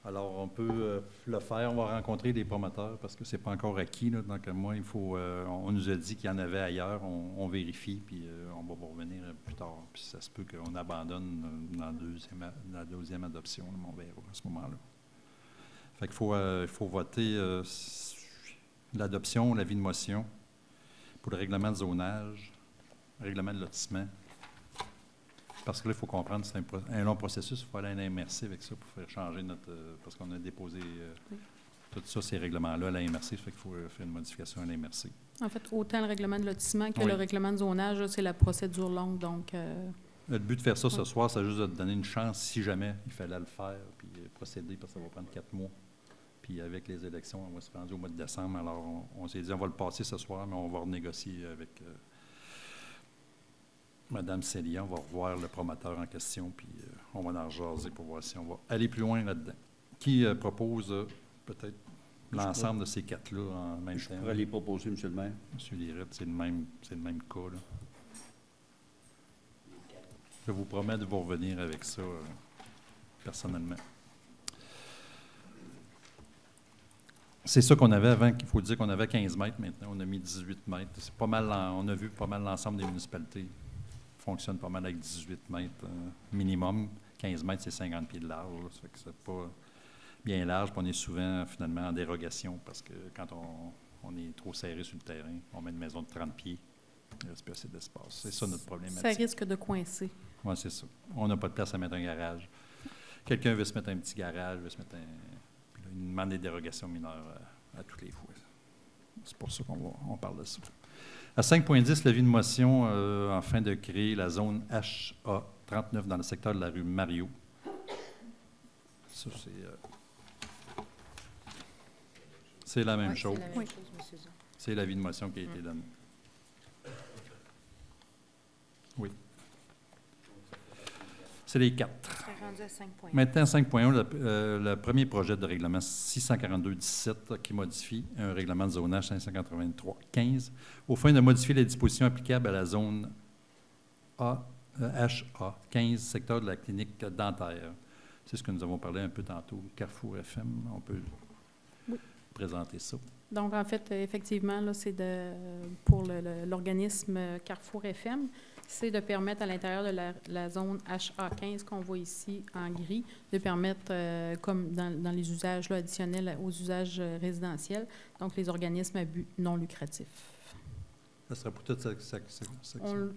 Alors, on peut le faire. On va rencontrer des promoteurs parce que ce n'est pas encore acquis. Là. Donc, moi, il faut. On nous a dit qu'il y en avait ailleurs. On vérifie, puis on va vous revenir plus tard. Puis ça se peut qu'on abandonne dans la deuxième adoption, là, mais on verra à ce moment-là. Fait qu'il faut voter l'adoption, l'avis de motion pour le règlement de zonage, règlement de lotissement. Parce que là, il faut comprendre que c'est un long processus. Il faut aller à la MRC avec ça pour faire changer notre... parce qu'on a déposé tout ça, ces règlements-là à la MRC. Fait qu'il faut faire une modification à la MRC. En fait, autant le règlement de lotissement que oui. le règlement de zonage, c'est la procédure longue. Donc, le but de faire ça ce soir, c'est juste de te donner une chance si jamais il fallait le faire, puis procéder, parce que ça va prendre 4 mois. Puis avec les élections, on va se rendre au mois de décembre. Alors, on s'est dit, on va le passer ce soir, mais on va renégocier avec... Madame Célia, on va revoir le promoteur en question, puis on va en jaser pour voir si on va aller plus loin là-dedans. Qui propose peut-être l'ensemble de ces 4-là en même temps? Je pourrais les proposer, M. le maire. M. Lirette, c'est le même cas, là. Je vous promets de vous revenir avec ça personnellement. C'est ça qu'on avait avant, qu'il faut dire qu'on avait 15 mètres maintenant. On a mis 18 mètres. C'est pas mal, on a vu pas mal l'ensemble des municipalités. Fonctionne pas mal avec 18 mètres minimum. 15 mètres, c'est 50 pieds de large. Là. Ça fait que c'est pas bien large. Puis on est souvent, finalement, en dérogation parce que quand on est trop serré sur le terrain, on met une maison de 30 pieds. Il reste pas assez d'espace. C'est ça notre problématique. Ça risque de coincer. Oui, c'est ça. On n'a pas de place à mettre un garage. Quelqu'un veut se mettre un petit garage, veut se mettre Puis là, il nous demande des dérogations mineures à toutes les fois. C'est pour ça qu'on parle de ça. À 5.10, l'avis de motion afin de créer la zone HA39 dans le secteur de la rue Mario. Ça, c'est la même chose. C'est l'avis de motion qui a été donné. Oui. C'est les 4. Rendu à 5.1. Maintenant, 5.1, le premier projet de règlement 642-17 qui modifie un règlement de zonage 583-15 aux fins de modifier les dispositions applicables à la zone HA15, secteur de la clinique dentaire. C'est ce que nous avons parlé un peu tantôt, Carrefour FM. On peut présenter ça. Donc, en fait, effectivement, là, c'est pour l'organisme Carrefour FM, c'est de permettre à l'intérieur de la zone HA15 qu'on voit ici en gris, de permettre, comme dans les usages là, additionnels aux usages résidentiels, donc les organismes à but non lucratif. Ça sera pour toute cette section?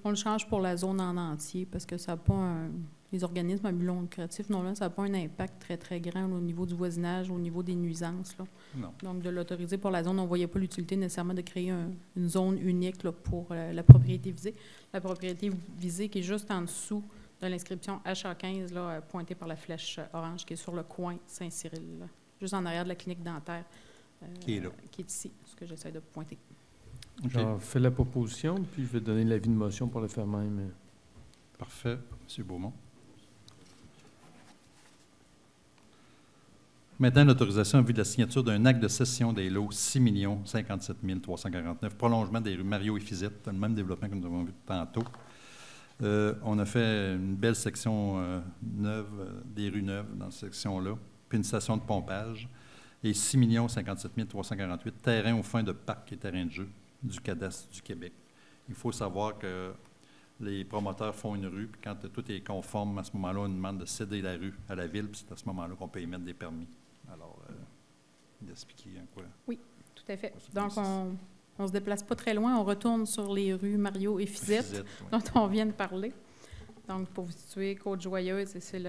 On le change pour la zone en entier parce que ça n'a pas les organismes à but lucratif, non, là, ça n'a pas un impact très, très grand là, au niveau du voisinage, au niveau des nuisances. Là. Non. Donc, de l'autoriser pour la zone, on ne voyait pas l'utilité nécessairement de créer une zone unique là, pour la propriété visée. La propriété visée qui est juste en dessous de l'inscription HA15, là, pointée par la flèche orange, qui est sur le coin Saint-Cyril, là, juste en arrière de la clinique dentaire, qui est là. Qui est ici, ce que j'essaie de pointer. OK. J'en fais la proposition, puis je vais donner l'avis de motion pour le faire même. Parfait. M. Beaumont. Maintenant, l'autorisation en vue de la signature d'un acte de cession des lots 6 057 349, prolongement des rues Mario et Fizette, le même développement que nous avons vu tantôt. On a fait une belle section neuve, des rues neuves dans cette section-là, puis une station de pompage, et 6 057 348 terrains aux fins de parcs et terrains de jeu du cadastre du Québec. Il faut savoir que les promoteurs font une rue, puis quand tout est conforme, à ce moment-là, on demande de céder la rue à la ville, puis c'est à ce moment-là qu'on peut émettre des permis. Alors, d'expliquer en quoi. Oui, tout à fait. Donc, on ne se déplace pas très loin. On retourne sur les rues Mario et Fizette, dont on vient de parler. Donc, pour vous situer, Côte-Joyeuse, c'est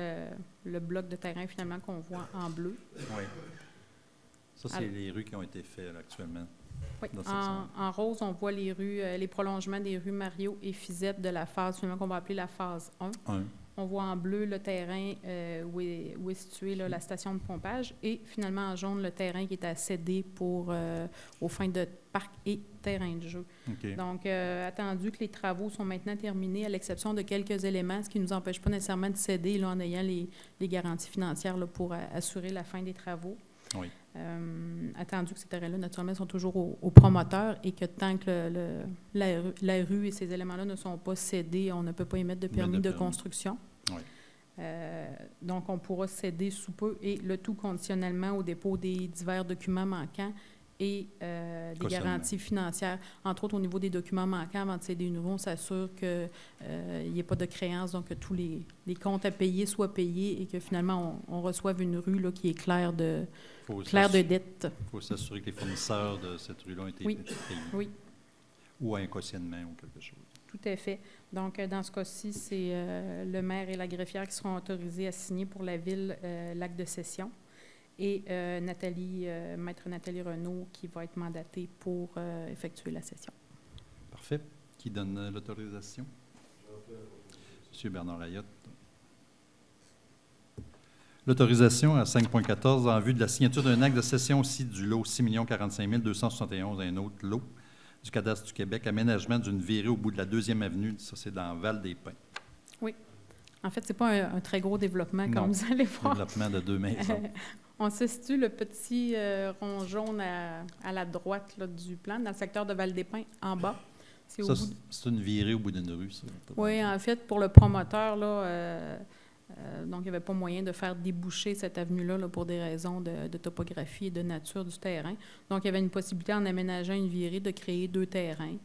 le bloc de terrain, finalement, qu'on voit en bleu. Oui. Ça, c'est les rues qui ont été faites là, actuellement. Oui. En rose, on voit les rues, les prolongements des rues Mario et Fizette de la phase, finalement, qu'on va appeler la phase 1. On voit en bleu le terrain où est située là, la station de pompage et finalement en jaune le terrain qui est à céder aux fins de parc et terrain de jeu. Okay. Donc, attendu que les travaux sont maintenant terminés, à l'exception de quelques éléments, ce qui ne nous empêche pas nécessairement de céder là, en ayant les garanties financières là, pour assurer la fin des travaux. Oui. Attendu que ces terrains-là, naturellement, sont toujours aux promoteurs et que tant que la rue et ces éléments-là ne sont pas cédés, on ne peut pas émettre de permis de construction. Oui. Donc, on pourra céder sous peu et le tout conditionnellement au dépôt des divers documents manquants et des garanties financières. Entre autres, au niveau des documents manquants, avant de céder une rue, on s'assure qu'il n'y ait pas de créance, donc que tous les comptes à payer soient payés et que finalement, on reçoive une rue là, qui est claire de dette. Il faut s'assurer que les fournisseurs de cette rue-là ont été payés. Oui. Ou un cautionnement ou quelque chose. Tout à fait. Donc, dans ce cas-ci, c'est le maire et la greffière qui seront autorisés à signer pour la ville l'acte de cession. Et Maître Nathalie Renaud qui va être mandatée pour effectuer la cession. Parfait. Qui donne l'autorisation? M. Bernard Ayotte. L'autorisation à 5.14 en vue de la signature d'un acte de cession aussi du lot 6 45 271, un autre lot du cadastre du Québec, aménagement d'une virée au bout de la 2e avenue, ça c'est dans Val-des-Pins. Oui. En fait, ce n'est pas un très gros développement, comme vous allez voir. Développement de 2 maisons. On se situe le petit rond jaune à la droite là, du plan, dans le secteur de Val-des-Pins, en bas. C'est une virée au bout d'une rue, ça? Oui, en fait, pour le promoteur, là, donc il n'y avait pas moyen de faire déboucher cette avenue-là là, pour des raisons de topographie et de nature du terrain. Donc, il y avait une possibilité, en aménageant une virée, de créer 2 terrains.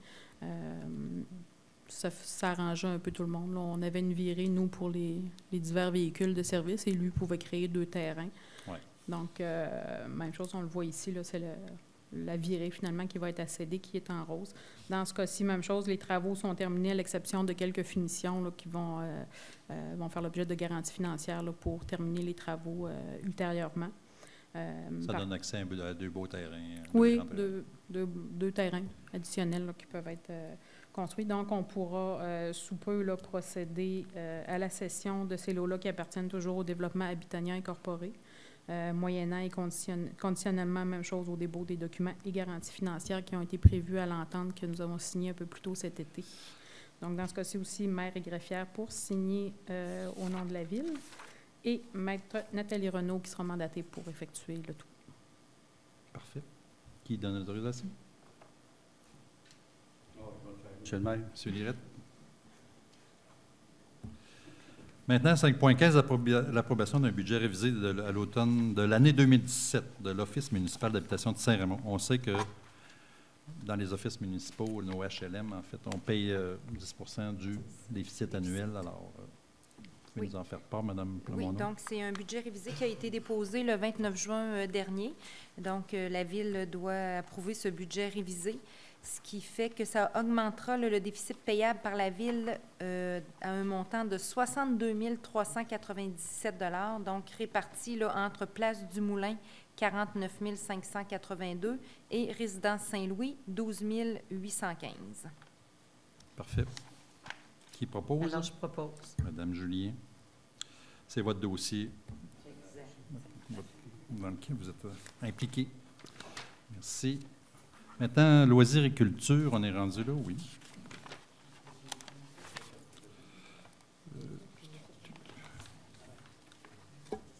Ça arrangeait un peu tout le monde. Là. On avait une virée, nous, pour les divers véhicules de service, et lui pouvait créer 2 terrains. Ouais. Donc, même chose, on le voit ici, là, c'est la virée, finalement, qui va être accédée, qui est en rose. Dans ce cas-ci, même chose, les travaux sont terminés, à l'exception de quelques finitions là, qui vont faire l'objet de garanties financières là, pour terminer les travaux ultérieurement. Ça donne accès à 2 beaux terrains. Oui, 2 terrains additionnels là, qui peuvent être construits. Donc, on pourra sous peu là, procéder à la cession de ces lots-là qui appartiennent toujours au développement habitanien incorporé, moyennant et conditionnellement, même chose au dépôt des documents et garanties financières qui ont été prévus à l'entente que nous avons signée un peu plus tôt cet été. Donc, dans ce cas-ci aussi, maire et greffière pour signer au nom de la ville et maître Nathalie Renaud qui sera mandatée pour effectuer le tout. Parfait. Qui donne l'autorisation? Monsieur le maire. M. Lirette. Maintenant, 5.15, l'approbation d'un budget révisé à l'automne de l'année 2017 de l'Office municipal d'habitation de Saint-Raymond. On sait que dans les offices municipaux, nos HLM, en fait, on paye 10 du déficit annuel. Alors, vous pouvez nous en faire part, Mme Plamondon? Oui, donc c'est un budget révisé qui a été déposé le 29 juin dernier. Donc, la Ville doit approuver ce budget révisé. ce qui fait que ça augmentera le déficit payable par la Ville à un montant de 62 397 $, donc réparti là, entre Place du Moulin, 49 582 et Résidence Saint-Louis, 12 815. Parfait. Qui propose? Alors, je propose. Madame Julien. C'est votre dossier dans lequel vous êtes impliqué. Merci. Maintenant, loisirs et culture, on est rendu là, oui.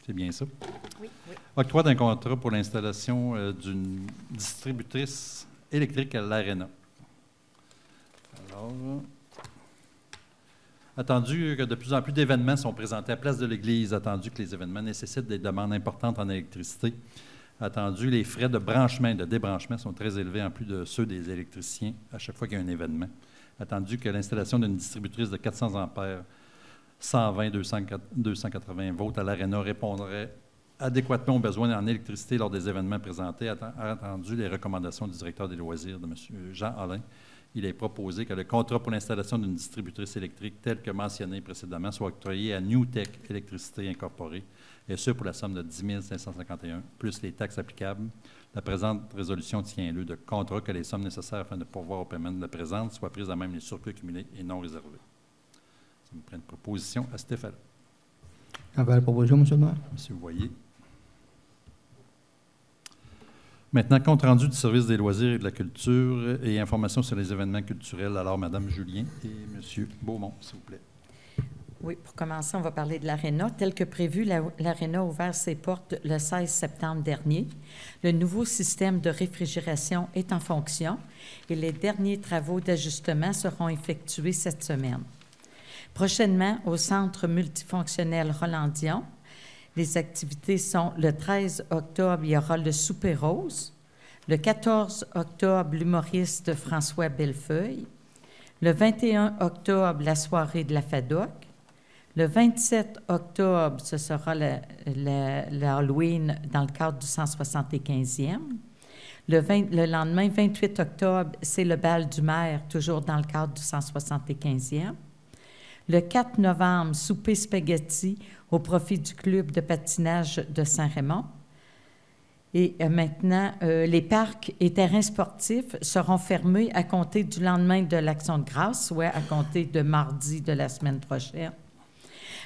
C'est bien ça? Oui, oui. Octroi d'un contrat pour l'installation d'une distributrice électrique à l'Arena. Alors, attendu que de plus en plus d'événements sont présentés à la place de l'Église, attendu que les événements nécessitent des demandes importantes en électricité, attendu les frais de branchement et de débranchement sont très élevés en plus de ceux des électriciens à chaque fois qu'il y a un événement, attendu que l'installation d'une distributrice de 400 ampères, 120-280 volts à l'Arena répondrait adéquatement aux besoins en électricité lors des événements présentés, attendu les recommandations du directeur des loisirs de M. Jean Alain. Il est proposé que le contrat pour l'installation d'une distributrice électrique tel que mentionné précédemment soit octroyé à Newtech Électricité Incorporée, et ce pour la somme de 10 551, plus les taxes applicables. La présente résolution tient lieu de contrat que les sommes nécessaires afin de pourvoir au paiement de la présente soient prises à même les surplus accumulés et non réservés. Ça me prend une proposition à Stéphane. Avec la proposition, M. le maire. Monsieur Voyer. Maintenant, compte rendu du service des loisirs et de la culture et informations sur les événements culturels. Alors, Mme Julien et M. Beaumont, s'il vous plaît. Oui, pour commencer, on va parler de l'Arena. Tel que prévu, l'Arena a ouvert ses portes le 16 septembre dernier. Le nouveau système de réfrigération est en fonction et les derniers travaux d'ajustement seront effectués cette semaine. Prochainement, au Centre multifonctionnel Roland-Dion, les activités sont le 13 octobre, il y aura le souper rose. Le 14 octobre, l'humoriste François Bellefeuille. Le 21 octobre, la soirée de la FADOC. Le 27 octobre, ce sera l'Halloween dans le cadre du 175e. Le lendemain, 28 octobre, c'est le bal du maire, toujours dans le cadre du 175e. Le 4 novembre, souper spaghetti au profit du club de patinage de Saint-Raymond. Et maintenant, les parcs et terrains sportifs seront fermés à compter du lendemain de l'Action de grâce, soit à compter de mardi de la semaine prochaine.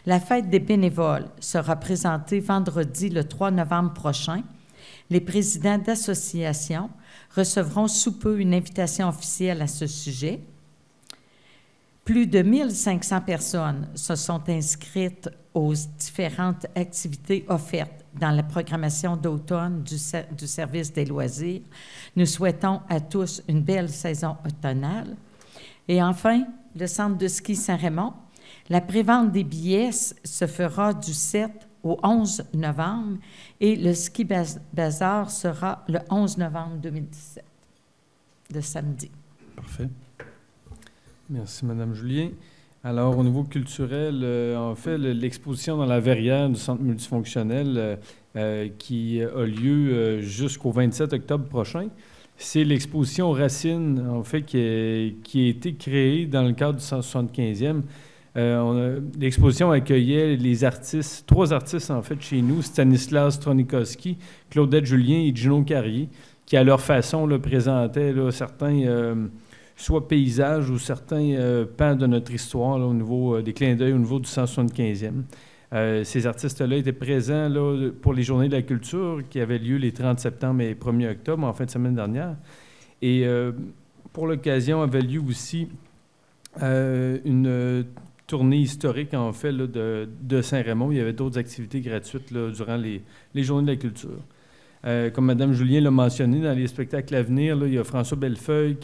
La fête des bénévoles sera présentée vendredi le 3 novembre prochain. Les présidents d'associations recevront sous peu une invitation officielle à ce sujet. Plus de 1500 personnes se sont inscrites aux différentes activités offertes dans la programmation d'automne du service des loisirs. Nous souhaitons à tous une belle saison automnale. Et enfin, le centre de ski Saint-Raymond. La prévente des billets se fera du 7 au 11 novembre et le ski bazar sera le 11 novembre 2017, le samedi. Parfait. Merci, Mme Julien. Alors, au niveau culturel, en fait, l'exposition dans la verrière du Centre multifonctionnel qui a lieu jusqu'au 27 octobre prochain, c'est l'exposition Racine, en fait, qui a été créée dans le cadre du 175e. L'exposition accueillait les artistes, 3 artistes, en fait, chez nous, Stanislas Tronikowski, Claudette Julien et Gino Carrier, qui, à leur façon, présentaient certains... soit paysages ou certains pans de notre histoire là, au niveau des clins d'œil au niveau du 175e. Ces artistes-là étaient présents là, pour les Journées de la culture qui avaient lieu les 30 septembre et 1er octobre, en fin de semaine dernière. Et pour l'occasion, avait lieu aussi une tournée historique, en fait, là, de Saint-Raymond. Il y avait d'autres activités gratuites là, durant les Journées de la culture. Comme Mme Julien l'a mentionné, dans les spectacles à venir, là, il y a François Bellefeuille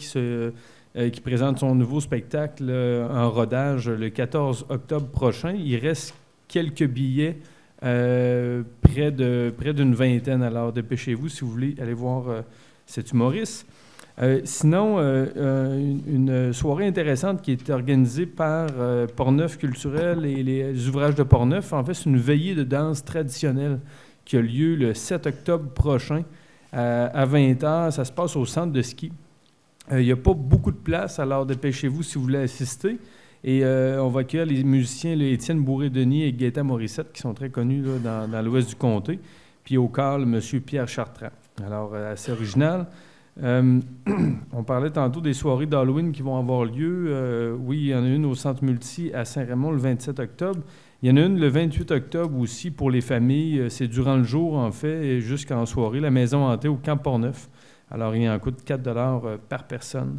qui présente son nouveau spectacle en rodage le 14 octobre prochain. Il reste quelques billets, près d'une vingtaine. Alors, dépêchez-vous si vous voulez aller voir cet humoriste. Sinon, une soirée intéressante qui est organisée par Portneuf Culturel et les ouvrages de Portneuf. En fait, c'est une veillée de danse traditionnelle qui a lieu le 7 octobre prochain à 20h. Ça se passe au centre de ski. Il n'y a pas beaucoup de place, alors dépêchez-vous si vous voulez assister. Et on va accueillir les musiciens Étienne Bourré-Denis et Gaëtan Morissette, qui sont très connus là, dans l'ouest du comté. Puis au chœur, M. Pierre Chartrand. Alors, assez original. On parlait tantôt des soirées d'Halloween qui vont avoir lieu. Oui, il y en a une au Centre Multi à Saint-Raymond le 27 octobre. Il y en a une le 28 octobre aussi pour les familles. C'est durant le jour, en fait, jusqu'en soirée. La Maison hantée au Camp Portneuf. Alors, il en coûte 4 $ par personne.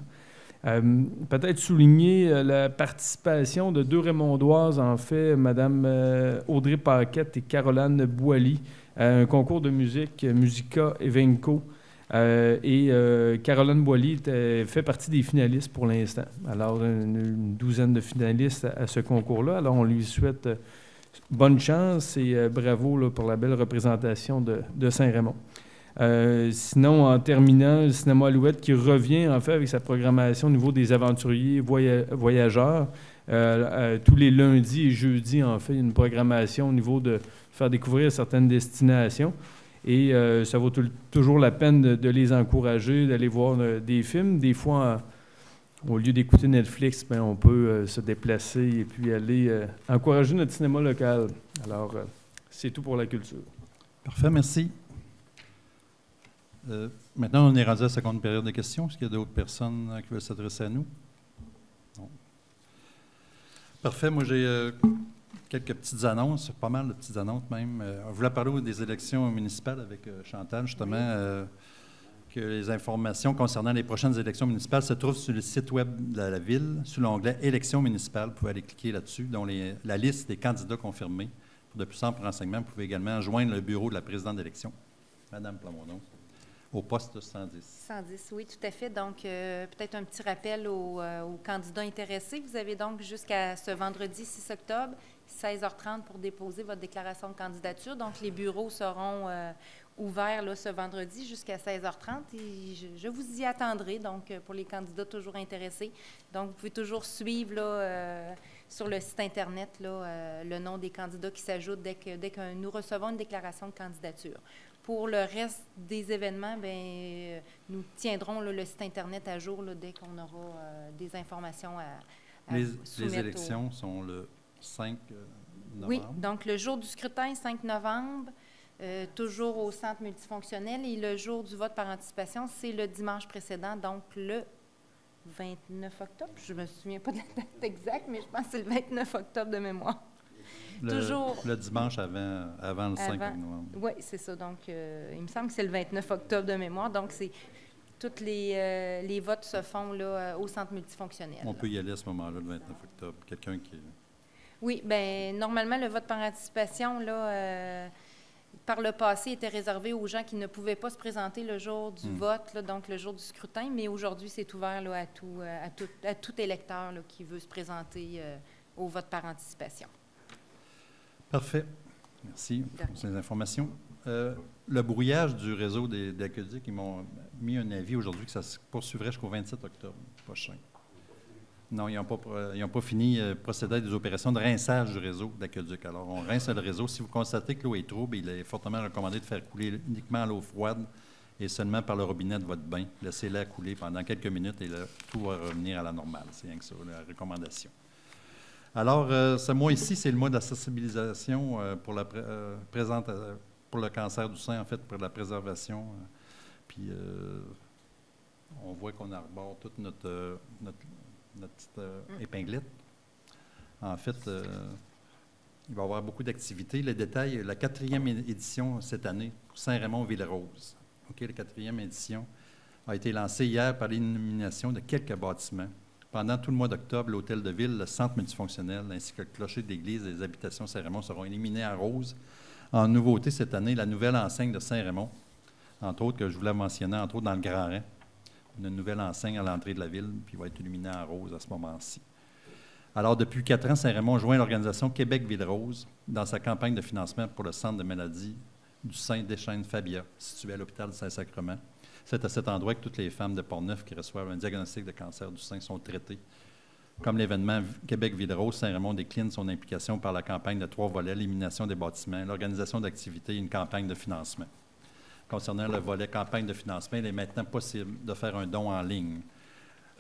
Peut-être souligner la participation de 2 Raymondoises, en fait, Mme Audrey Paquette et Caroline Boily, à un concours de musique, Musica Evenco. Caroline Boily fait partie des finalistes pour l'instant. Alors, une douzaine de finalistes à ce concours-là. Alors, on lui souhaite bonne chance et bravo là, pour la belle représentation de Saint-Raymond. Sinon, en terminant, le cinéma Alouette qui revient en fait avec sa programmation au niveau des aventuriers voyageurs. Tous les lundis et jeudis, en fait, il y a une programmation au niveau de faire découvrir certaines destinations. Et ça vaut toujours la peine de les encourager, d'aller voir des films. Des fois, au lieu d'écouter Netflix, bien, on peut se déplacer et puis aller encourager notre cinéma local. Alors, c'est tout pour la culture. Parfait, merci. Maintenant, on est rendu à la seconde période de questions. Est-ce qu'il y a d'autres personnes qui veulent s'adresser à nous? Non. Parfait. Moi, j'ai quelques petites annonces, pas mal de petites annonces même. On voulait parler des élections municipales avec Chantal, justement, que les informations concernant les prochaines élections municipales se trouvent sur le site web de la Ville, sous l'onglet « Élections municipales ». Vous pouvez aller cliquer là-dessus, dont la liste des candidats confirmés. Pour de plus amples renseignements, vous pouvez également joindre le bureau de la présidente d'élection, Mme Plamondon. Au poste 110. 110, oui, tout à fait. Donc, peut-être un petit rappel aux candidats intéressés. Vous avez donc jusqu'à ce vendredi 6 octobre, 16h30 pour déposer votre déclaration de candidature. Donc, les bureaux seront ouverts là, ce vendredi jusqu'à 16h30 et je vous y attendrai, donc, pour les candidats toujours intéressés. Donc, vous pouvez toujours suivre là, sur le site Internet là, le nom des candidats qui s'ajoutent dès que nous recevons une déclaration de candidature. Pour le reste des événements, bien, nous tiendrons là, le site Internet à jour là, dès qu'on aura des informations à soumettre. Les élections sont le 5 novembre. Oui, donc le jour du scrutin, 5 novembre, toujours au centre multifonctionnel. Et le jour du vote par anticipation, c'est le dimanche précédent, donc le 29 octobre. Je ne me souviens pas de la date exacte, mais je pense que c'est le 29 octobre de mémoire. Le dimanche avant le 5 novembre. Oui, c'est ça. Donc, il me semble que c'est le 29 octobre de mémoire. Donc, tous les votes se font là, au centre multifonctionnel. On peut y aller à ce moment-là, le 29 octobre. Quelqu'un qui... Oui, bien, normalement, le vote par anticipation, là, par le passé, était réservé aux gens qui ne pouvaient pas se présenter le jour du vote, là, donc le jour du scrutin. Mais aujourd'hui, c'est ouvert là, à tout électeur là, qui veut se présenter au vote par anticipation. Parfait. Merci pour ces informations. Le brouillage du réseau d'aqueducs, ils m'ont mis un avis aujourd'hui que ça se poursuivrait jusqu'au 27 octobre prochain. Non, ils n'ont pas fini de procéder à des opérations de rinçage du réseau d'aqueducs. Alors, on rince le réseau. Si vous constatez que l'eau est trouble, il est fortement recommandé de faire couler uniquement l'eau froide et seulement par le robinet de votre bain. Laissez-la couler pendant quelques minutes et là, tout va revenir à la normale. C'est rien que ça, la recommandation. Alors, ce mois ici, c'est le mois de la sensibilisation pour le cancer du sein, en fait, pour la préservation. Puis, on voit qu'on arbore toute notre petite épinglette. En fait, il va y avoir beaucoup d'activités. Les détails, la 4e édition cette année pour Saint-Raymond-Ville-Rose. OK, la 4e édition a été lancée hier par l'illumination de quelques bâtiments. Pendant tout le mois d'octobre, l'hôtel de ville, le centre multifonctionnel, ainsi que le clocher de l'église et les habitations Saint-Raymond seront illuminés en rose. En nouveauté cette année, la nouvelle enseigne de Saint-Raymond, entre autres, que je voulais mentionner, entre autres dans le Grand Rhin, une nouvelle enseigne à l'entrée de la ville, puis va être illuminée en rose à ce moment-ci. Alors, depuis 4 ans, Saint-Raymond joint l'organisation Québec-Ville-Rose dans sa campagne de financement pour le centre de maladies du sein Deschênes-Fabia, situé à l'hôpital du Saint-Sacrement. C'est à cet endroit que toutes les femmes de Portneuf qui reçoivent un diagnostic de cancer du sein sont traitées. Comme l'événement Québec-Ville-Rose, Saint-Raymond décline son implication par la campagne de 3 volets, l'élimination des bâtiments, l'organisation d'activités et une campagne de financement. Concernant le volet campagne de financement, il est maintenant possible de faire un don en ligne.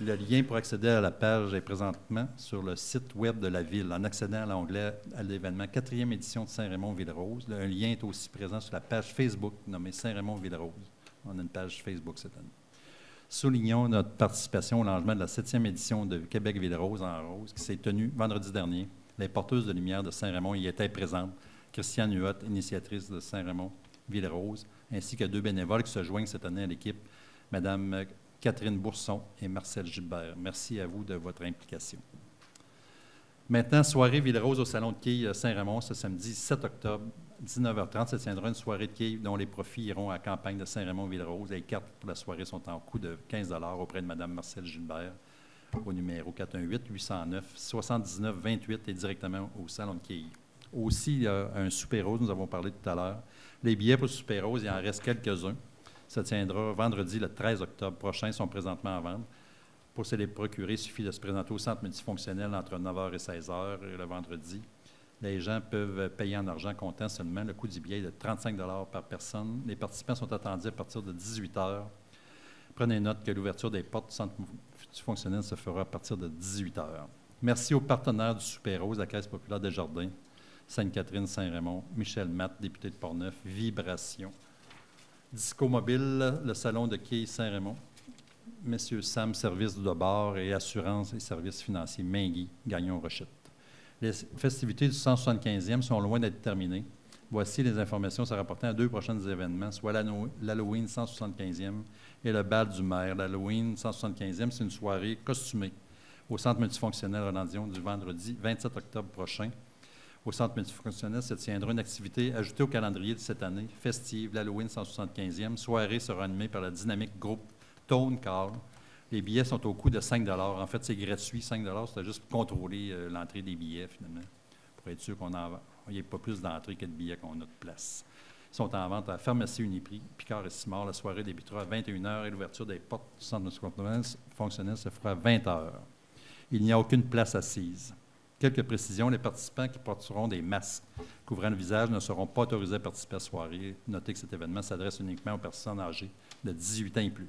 Le lien pour accéder à la page est présentement sur le site web de la Ville, en accédant à l'onglet à l'événement 4e édition de Saint-Raymond-Ville-Rose. Un lien est aussi présent sur la page Facebook nommée Saint-Raymond-Ville-Rose. On a une page Facebook cette année. Soulignons notre participation au lancement de la 7e édition de Québec-Ville-Rose en rose, qui s'est tenue vendredi dernier. Les porteuses de lumière de Saint-Raymond y étaient présentes. Christiane Huot, initiatrice de Saint-Raymond-Ville-Rose, ainsi que 2 bénévoles qui se joignent cette année à l'équipe, Mme Catherine Bourson et Marcel Gilbert. Merci à vous de votre implication. Maintenant, soirée Ville-Rose au Salon de quilles Saint-Raymond, ce samedi 7 octobre, 19h30. Se tiendra une soirée de quilles dont les profits iront à la campagne de Saint-Raymond-Ville-Rose. Les cartes pour la soirée sont en coût de 15 $ auprès de Mme Marcel Gilbert au numéro 418-809-7928 et directement au Salon de quilles. Aussi, il y a un souper rose, nous avons parlé tout à l'heure. Les billets pour le souper rose, il en reste quelques-uns. Ça tiendra vendredi, le 13 octobre prochain. Ils sont présentement en vente. Pour se les procurer, il suffit de se présenter au centre multifonctionnel entre 9h et 16h le vendredi. Les gens peuvent payer en argent comptant seulement. Le coût du billet est de 35 $ par personne. Les participants sont attendus à partir de 18h. Prenez note que l'ouverture des portes du centre multifonctionnel se fera à partir de 18h. Merci aux partenaires du Souper Rose, la Caisse populaire des Jardins, Sainte-Catherine, Saint-Raymond, Michel Matt, député de Portneuf, Vibration, Disco Mobile, le Salon de quilles Saint-Raymond, Messieurs Sam, services de bord et assurance et services financiers, Mingui, Gagnon-Rochette. Les festivités du 175e sont loin d'être terminées. Voici les informations se rapportant à 2 prochains événements, soit l'Halloween 175e et le bal du maire. L'Halloween 175e, c'est une soirée costumée au Centre multifonctionnel Roland-Dion du vendredi 27 octobre prochain. Au Centre multifonctionnel se tiendra une activité ajoutée au calendrier de cette année, festive, l'Halloween 175e. Soirée sera animée par le dynamique groupe Tone Call. Les billets sont au coût de 5 $. En fait, c'est gratuit, 5 $. C'était juste pour contrôler l'entrée des billets, finalement, pour être sûr qu'il n'y ait pas plus d'entrées que de billets qu'on a de place. Ils sont en vente à la pharmacie Uniprix, Picard et Simard. La soirée débutera à 21h et l'ouverture des portes du centre multifonctionnel se fera à 20h. Il n'y a aucune place assise. Quelques précisions, les participants qui porteront des masques couvrant le visage ne seront pas autorisés à participer à la soirée. Notez que cet événement s'adresse uniquement aux personnes âgées de 18 ans et plus.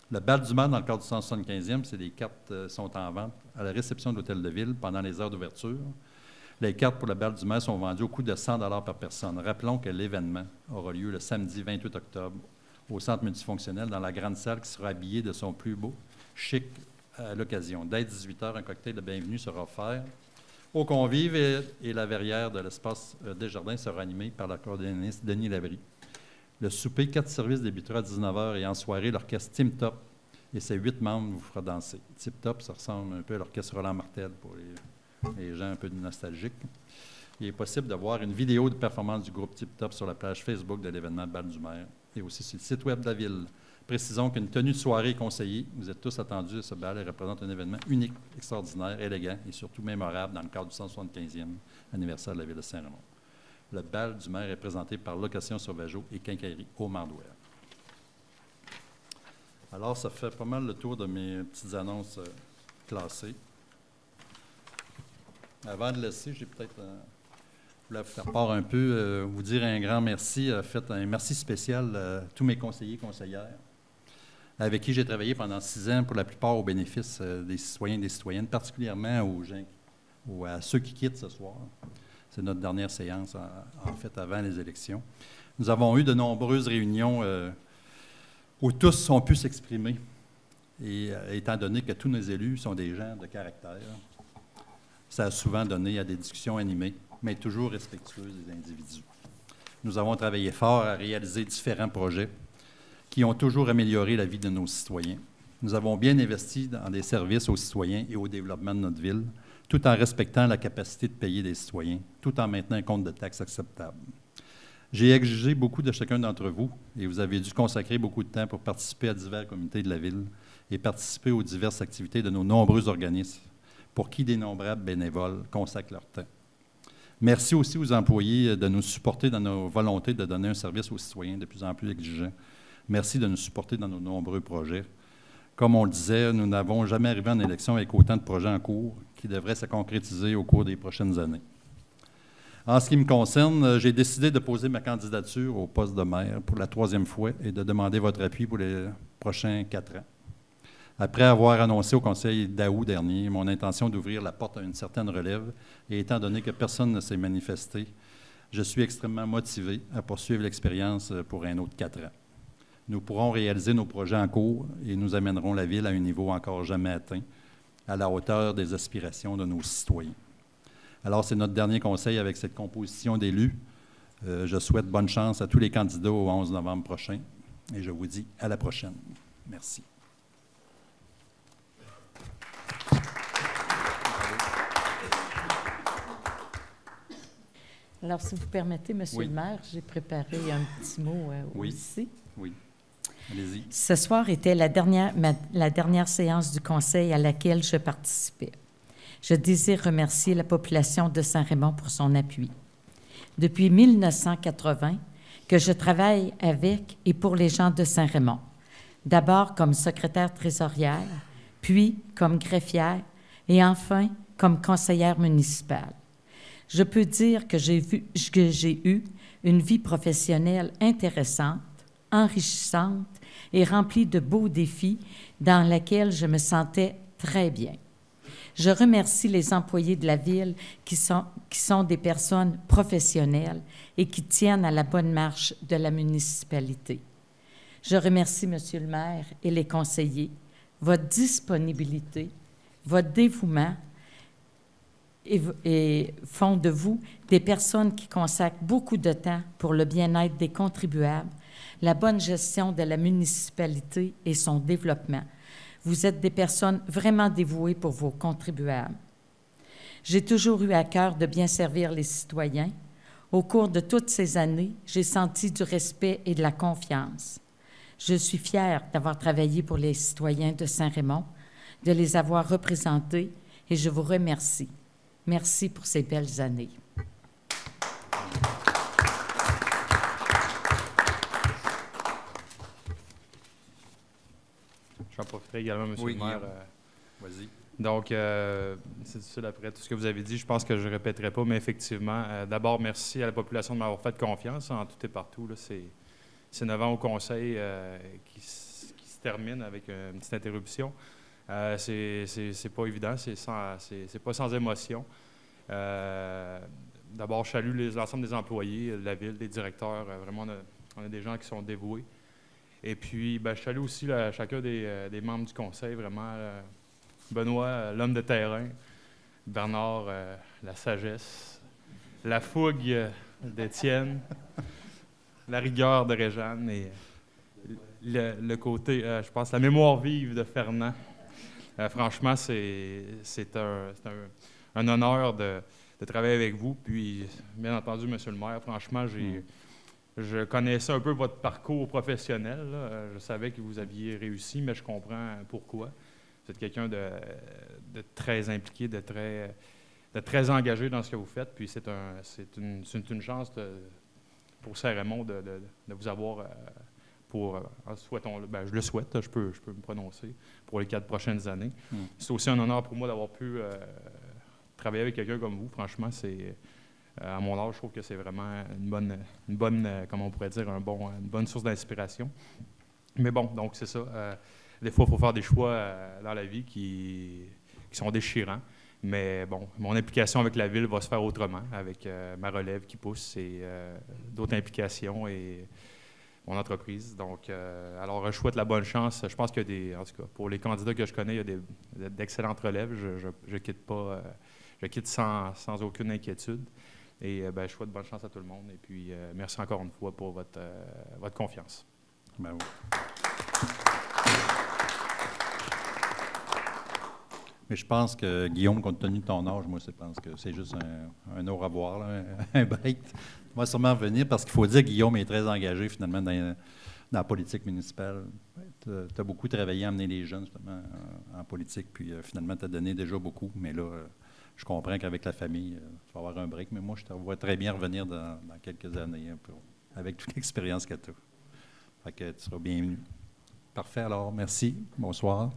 Le bal du maire dans le cadre du 175e, c'est des cartes sont en vente à la réception de l'Hôtel de Ville pendant les heures d'ouverture. Les cartes pour le bal du maire sont vendues au coût de 100 $ par personne. Rappelons que l'événement aura lieu le samedi 28 octobre au centre multifonctionnel dans la grande salle qui sera habillée de son plus beau chic à l'occasion. Dès 18h, un cocktail de bienvenue sera offert aux convives et la verrière de l'espace Desjardins sera animée par l'accordéoniste Denis Labrie. Le souper, 4 services débutera à 19h et en soirée, l'orchestre Tip Top et ses 8 membres vous fera danser. Tip Top, ça ressemble un peu à l'orchestre Roland Martel pour les gens un peu nostalgiques. Il est possible de voir une vidéo de performance du groupe Tip Top sur la page Facebook de l'événement Bal du Maire et aussi sur le site web de la Ville. Précisons qu'une tenue de soirée est conseillée. Vous êtes tous attendus à ce bal et représente un événement unique, extraordinaire, élégant et surtout mémorable dans le cadre du 175e anniversaire de la Ville de Saint-Raymond. Le bal du maire est présenté par Location Sauvageau et Quincaillerie au Mandouer. Alors, ça fait pas mal le tour de mes petites annonces classées. Avant de laisser, j'ai peut-être voulu vous faire part un peu, vous dire un grand merci, fait un merci spécial à tous mes conseillers et conseillères, avec qui j'ai travaillé pendant 6 ans, pour la plupart au bénéfice des citoyens et des citoyennes, particulièrement aux gens ou à ceux qui quittent ce soir. C'est notre dernière séance, en fait, avant les élections. Nous avons eu de nombreuses réunions où tous ont pu s'exprimer. Et étant donné que tous nos élus sont des gens de caractère, ça a souvent donné à des discussions animées, mais toujours respectueuses des individus. Nous avons travaillé fort à réaliser différents projets qui ont toujours amélioré la vie de nos citoyens. Nous avons bien investi dans des services aux citoyens et au développement de notre ville, tout en respectant la capacité de payer des citoyens, tout en maintenant un compte de taxes acceptable. J'ai exigé beaucoup de chacun d'entre vous et vous avez dû consacrer beaucoup de temps pour participer à divers comités de la ville et participer aux diverses activités de nos nombreux organismes pour qui d'innombrables bénévoles consacrent leur temps. Merci aussi aux employés de nous supporter dans nos volontés de donner un service aux citoyens de plus en plus exigeant. Merci de nous supporter dans nos nombreux projets. Comme on le disait, nous n'avons jamais arrivé en élection avec autant de projets en cours qui devraient se concrétiser au cours des prochaines années. En ce qui me concerne, j'ai décidé de poser ma candidature au poste de maire pour la 3e fois et de demander votre appui pour les prochains 4 ans. Après avoir annoncé au Conseil d'août dernier mon intention d'ouvrir la porte à une certaine relève, et étant donné que personne ne s'est manifesté, je suis extrêmement motivé à poursuivre l'expérience pour un autre 4 ans. Nous pourrons réaliser nos projets en cours et nous amènerons la Ville à un niveau encore jamais atteint, à la hauteur des aspirations de nos citoyens. Alors, c'est notre dernier conseil avec cette composition d'élus. Je souhaite bonne chance à tous les candidats au 11 novembre prochain et je vous dis à la prochaine. Merci. Alors, si vous permettez, Monsieur Oui. le maire, j'ai préparé un petit mot aussi. Oui, allez-y. Ce soir était la dernière séance du Conseil à laquelle je participais. Je désire remercier la population de Saint-Raymond pour son appui. Depuis 1980, que je travaille avec et pour les gens de Saint-Raymond, d'abord comme secrétaire trésorière, puis comme greffière et enfin comme conseillère municipale. Je peux dire que j'ai eu une vie professionnelle intéressante, enrichissante et remplie de beaux défis dans laquelle je me sentais très bien. Je remercie les employés de la Ville qui sont des personnes professionnelles et qui tiennent à la bonne marche de la municipalité. Je remercie Monsieur le maire et les conseillers, votre disponibilité, votre dévouement et font de vous des personnes qui consacrent beaucoup de temps pour le bien-être des contribuables, la bonne gestion de la municipalité et son développement. Vous êtes des personnes vraiment dévouées pour vos contribuables. J'ai toujours eu à cœur de bien servir les citoyens. Au cours de toutes ces années, j'ai senti du respect et de la confiance. Je suis fière d'avoir travaillé pour les citoyens de Saint-Raymond, de les avoir représentés et je vous remercie. Merci pour ces belles années. J'en profiterai également, M. le maire. Vas-y. Donc, c'est difficile après tout ce que vous avez dit. Je pense que je ne répéterai pas, mais effectivement, d'abord, merci à la population de m'avoir fait confiance en tout et partout. Là, c'est 9 ans au Conseil qui se termine avec une petite interruption. C'est pas évident, c'est pas sans émotion. D'abord, je salue l'ensemble des employés de la Ville, des directeurs. Vraiment, on a des gens qui sont dévoués. Et puis, je salue aussi chacun des membres du Conseil, vraiment. Benoît, l'homme de terrain. Bernard, la sagesse. La fougue d'Étienne. La rigueur de Réjeanne. Et le côté, je pense, la mémoire vive de Fernand. Franchement, c'est un honneur de travailler avec vous. Puis, bien entendu, Monsieur le maire, franchement, je connaissais un peu votre parcours professionnel. Là. Je savais que vous aviez réussi, mais je comprends pourquoi. Vous êtes quelqu'un de très impliqué, de très engagé dans ce que vous faites. Puis c'est une chance pour Saint-Raymond de vous avoir souhaitons-le, je le souhaite, je peux me prononcer pour les 4 prochaines années. C'est aussi un honneur pour moi d'avoir pu travailler avec quelqu'un comme vous. Franchement, à mon âge, je trouve que c'est vraiment une bonne comment on pourrait dire, une bonne source d'inspiration. Mais bon, donc c'est ça. Des fois, il faut faire des choix dans la vie qui sont déchirants. Mais bon, mon implication avec la Ville va se faire autrement, avec ma relève qui pousse et d'autres implications et mon entreprise. Donc, alors, je souhaite la bonne chance. Je pense qu'il y a en tout cas, pour les candidats que je connais, il y a d'excellentes relèves. Je quitte pas, je quitte sans aucune inquiétude. Et je souhaite bonne chance à tout le monde. Et puis, merci encore une fois pour votre confiance. Ben oui. Mais je pense que, Guillaume, compte tenu de ton âge, moi, je pense que c'est juste un au revoir, là, un break. On va sûrement revenir parce qu'il faut dire que Guillaume est très engagé, finalement, dans la politique municipale. Tu as beaucoup travaillé à amener les jeunes, justement, en politique, puis finalement, tu as donné déjà beaucoup. Mais là, je comprends qu'avec la famille, tu vas avoir un break. Mais moi, je te vois très bien revenir dans quelques années, avec toute l'expérience que tu as. Fait que tu seras bienvenu. Parfait, alors, merci. Bonsoir.